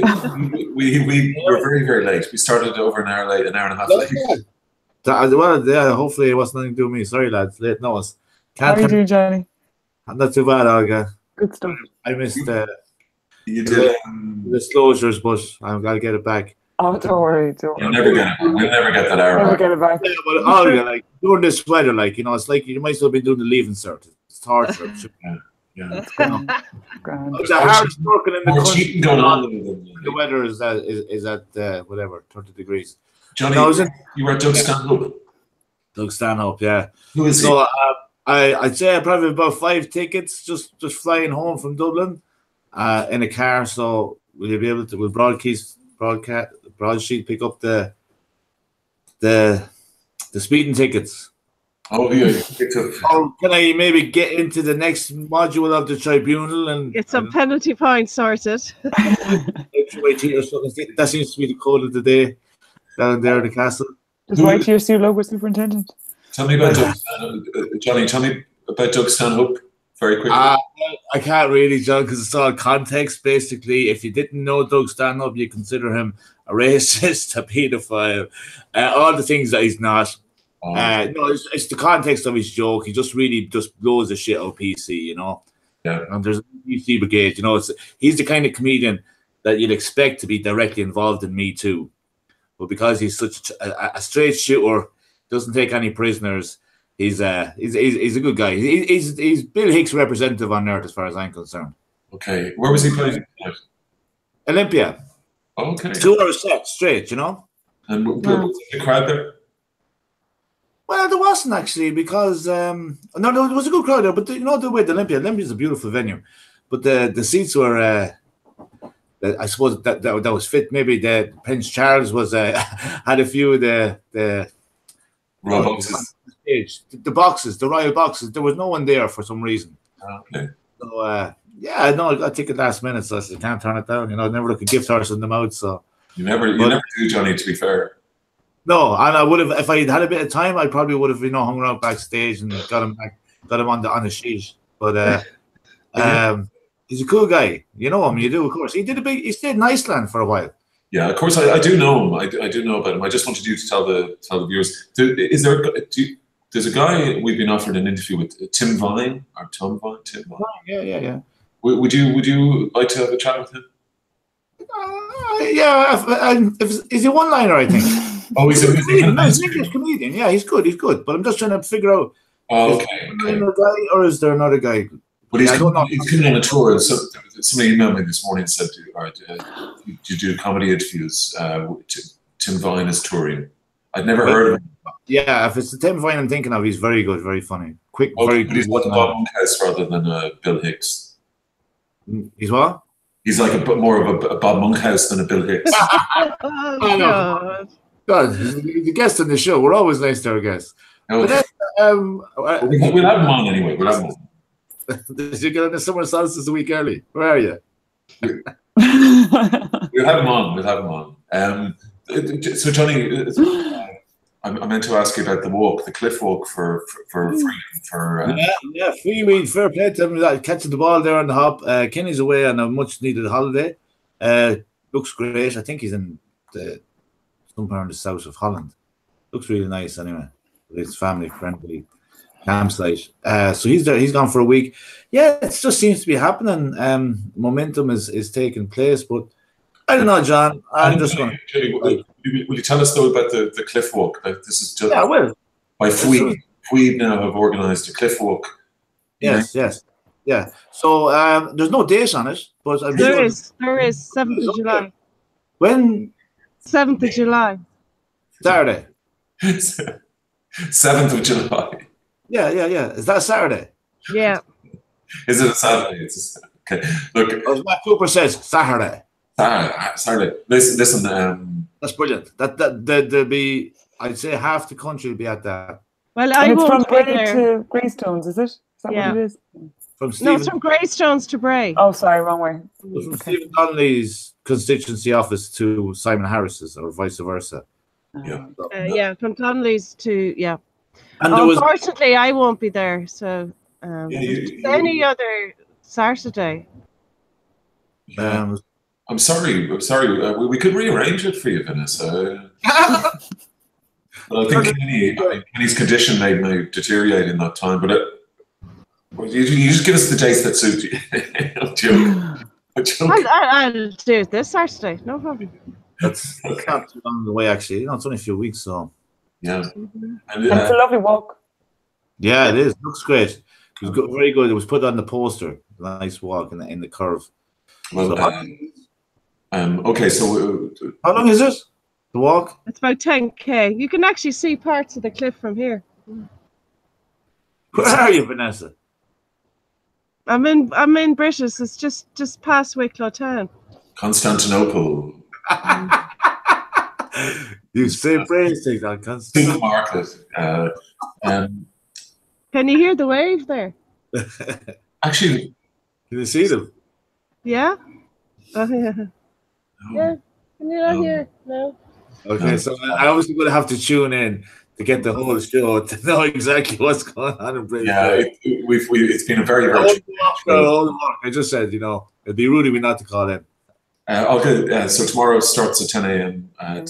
were very, very late. We started over an hour late, an hour and a half late. Well, yeah, hopefully it wasn't anything to do with me. Sorry, lads. Late notice. How are you doing, Johnny? Not too bad, Olga. Good stuff. I missed You did. disclosures, but I've got to get it back. Oh, don't worry. Don't You'll worry. never get that hour Never back. get it back. Yeah, but Olga, like during this weather, like it's like you might as well be doing the leave insert. It's torture. Yeah. Grand. It's the hardest working in the More country. cheating going on than The weather is at whatever 30 degrees. Johnny, No, you were at Doug Stanhope. Doug Stanhope, yeah. Who is he? So I'd say I probably have about 5 tickets just flying home from Dublin in a car. So will you be able to? Will Broadsheet pick up the speeding tickets? Oh, yeah. Or can I maybe get into the next module of the tribunal and Get some penalty points sorted. HYT or something? That seems to be the code of the day down there in the castle. Just write to your local superintendent. Tell me about Doug Stanhope. Johnny, tell me about Doug Stanhope very quickly. I can't really, John, because it's all context. Basically, if you didn't know Doug Stanhope, you consider him a racist, a paedophile, all the things that he's not. No, it's the context of his joke. He just really just blows the shit out of PC, you know. Yeah. And there's a PC brigade, you know. He's the kind of comedian that you'd expect to be directly involved in Me Too, but because he's such a straight shooter, doesn't take any prisoners. He's a good guy. He's Bill Hicks' representative on Earth, as far as I'm concerned. Okay, where was he playing? Olympia. Okay. 2 hours set straight, you know. And was the crowd there? Well, there wasn't actually because no, there was a good crowd there. But you know the way Olympia is a beautiful venue, but the seats were. I suppose that was fit. Maybe the Prince Charles was had a few of the Royal boxes. The boxes, the royal boxes. There was no one there for some reason. Okay. So yeah, no, I got a ticket last minute, so I can't turn it down. You know, I never look a gift horse in the mouth. So you never do, Johnny. To be fair. No, and I would have if I had a bit of time. I probably would have hung around backstage and got him on the sheet. But he's a cool guy. You know him. You do, of course. He stayed in Iceland for a while. Yeah, of course. I do know him. I do know about him. I just wanted you to tell the viewers. There's a guy we've been offered an interview with, Tim Vine or Tom Vine. Tim Vine. Yeah. Would you like to have a chat with him? Yeah. Is he one-liner? I think. Oh, he's an English comedian. Yeah, he's good. But I'm just trying to figure out. Oh, Is there another guy, or is there another guy? But he's coming on a tour. So somebody emailed me this morning and said, "Do you do comedy interviews? Tim Vine is touring." I'd never heard of him. Yeah, if it's the Tim Vine I'm thinking of, he's very good, very funny, quick, very but good. he's like Bob Monkhouse rather than Bill Hicks. He's what? He's like more of a Bob Monkhouse than a Bill Hicks. Oh, God, he's a guest on the show. We're always nice to our guests. Okay. But We'll have him on anyway. We'll have him on. Did you get into summer solstice a week early? Where are you? We'll have him on. So Johnny, I meant to ask you about the cliff walk for freedom. Freeweed, fair play to him. Catching the ball there on the hop. Kenny's away on a much needed holiday. Looks great. I think he's in somewhere in the south of Holland. Looks really nice anyway. It's family friendly campsite. So he's there. He's gone for a week. Yeah, it just seems to be happening. Momentum is taking place, but I don't know, John. I'm just going to. Will you tell us though about the cliff walk? This is just. Yeah, I will. By Fweed now have organised a cliff walk. Yes. Yeah. So there's no date on it, but I'm there sure is 7th of July. When? 7th of July. Saturday. 7th of July. Yeah. Is that Saturday? Yeah. Is it a Saturday? Okay. Look. As Matt Cooper says, Saturday. Saturday. Listen. That's brilliant. There'll be, I'd say half the country will be at that. Well, I And it's from won't be Bray there. to Greystones, is it? Is that Yeah. what it is? From No, Stephen, it's from Greystones to Bray. Oh, sorry, wrong way. from Stephen Donnelly's constituency office to Simon Harris's, or vice versa. Yeah. Yeah, from Donnelly's to, yeah. And there was, Unfortunately, I won't be there. So, any other Saturday. Yeah. I'm sorry. We could rearrange it for you, Vanessa. But I think Kenny's condition may deteriorate in that time. But you just give us the dates that suit you. I'm joking. I'll do it this Saturday. No problem. that's not too long away, actually. You know, it's only a few weeks, so. Yeah. And it's a lovely walk. Yeah, it is. Looks great. It was good, very good. It was put on the poster. Nice walk in the curve. Well, okay, so how long is it? The walk? It's about 10K. You can actually see parts of the cliff from here. Where are you, Vanessa? I'm in British. It's just past Wicklow town. Constantinople. You say praise things on Pink Market. Can you hear the wave there? Actually, can you see them? Yeah. Oh yeah. no. Yeah. Can you not hear? No. Okay, so I obviously going to have to tune in to get the whole show to know exactly what's going on in Britain. Yeah, it's been a very I just said, you know, it'd be rude of me not to call in. Okay, so tomorrow starts at 10 a.m. And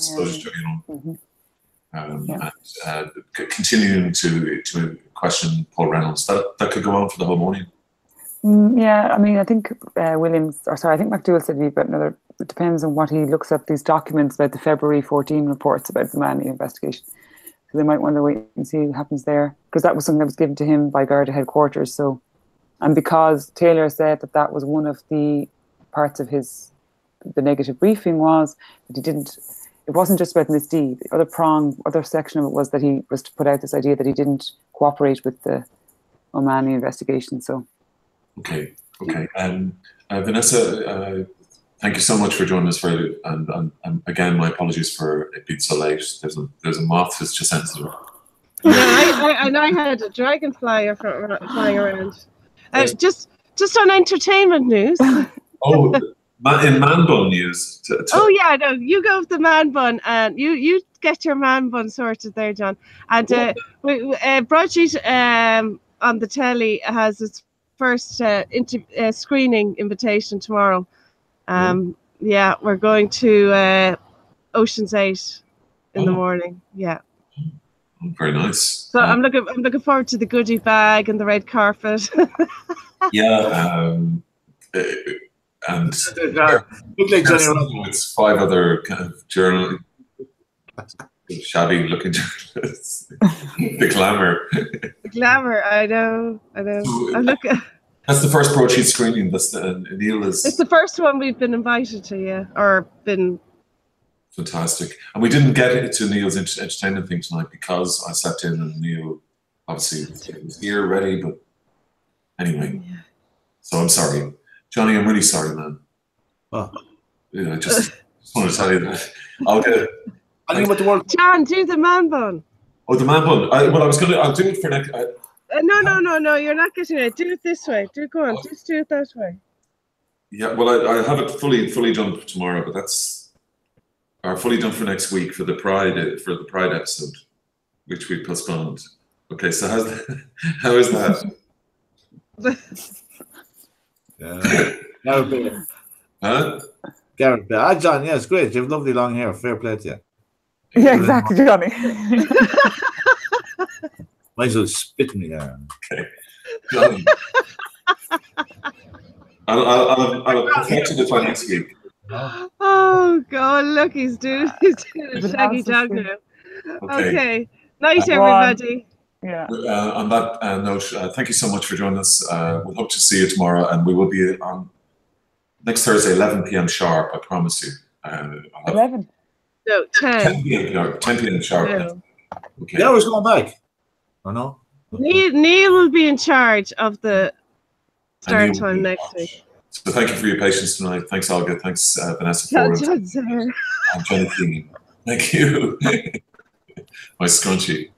continuing to question Paul Reynolds. That could go on for the whole morning. Yeah, I mean, I think I think McDougall said about another. It depends on what he looks at, these documents about the February 14 reports about the Manny investigation. So they might want to wait and see what happens there, because that was something that was given to him by Garda headquarters. So, and because Taylor said that was one of the parts of the negative briefing was that it wasn't just about misdeed. The other section of it was that he was to put out this idea that he didn't cooperate with the Omani investigation. So. Okay. Vanessa, thank you so much for joining us Friday, and again, my apologies for it being so late. There's a moth that's just entered. Yeah, I had a dragonfly flying around. Just on entertainment news. Oh, in man bun news. Oh yeah, no, you go with the man bun, and you get your man bun sorted there, John. And Broadsheet on the telly has its first screening invitation tomorrow. Yeah, we're going to Ocean's 8 in the morning. Yeah. Very nice. So I'm looking forward to the goodie bag and the red carpet. Yeah, and it's 5 other kind of shabby looking journalists. The glamour. The glamour, I know. So, that's the first Broadsheet screening. Neil is. It's the first one we've been invited to, yeah, or been. Fantastic, and we didn't get to Neil's entertainment thing tonight because I sat in and Neil obviously was here ready, but anyway. Yeah. So I'm sorry, Johnny. I'm really sorry, man. Oh. Yeah, I just want to tell you that. I'll get it. I think about the word. John, do the man bun. Oh, the man bun. I'll do it for next. No, you're not getting it. Do it this way. Go on. Just do it that way. Yeah, well, I have it fully done for tomorrow, but that's fully done for next week for the Pride episode, which we postponed. Okay, so how is that? Gareth Bear. Huh? Gareth Bear. John, yeah, it's great. You have lovely long hair. Fair play to you. Yeah, exactly, Johnny. Might as well spit me there. Okay. Johnny. I'll perfect it for next week. Oh God! Look, he's doing a shaggy dog now. Okay. Night, everybody. Yeah. On that note, thank you so much for joining us. We'll hope to see you tomorrow, and we will be on next Thursday, 11 p.m. sharp. I promise you. 11. No, 10. 10 p.m. sharp. Yeah. Okay. Yeah, I was going back. Oh no. Neil will be in charge of the start time next week. So thank you for your patience tonight. Thanks, Olga. Thanks, Vanessa Ford. And Jenny Keane. Thank you. My scrunchie.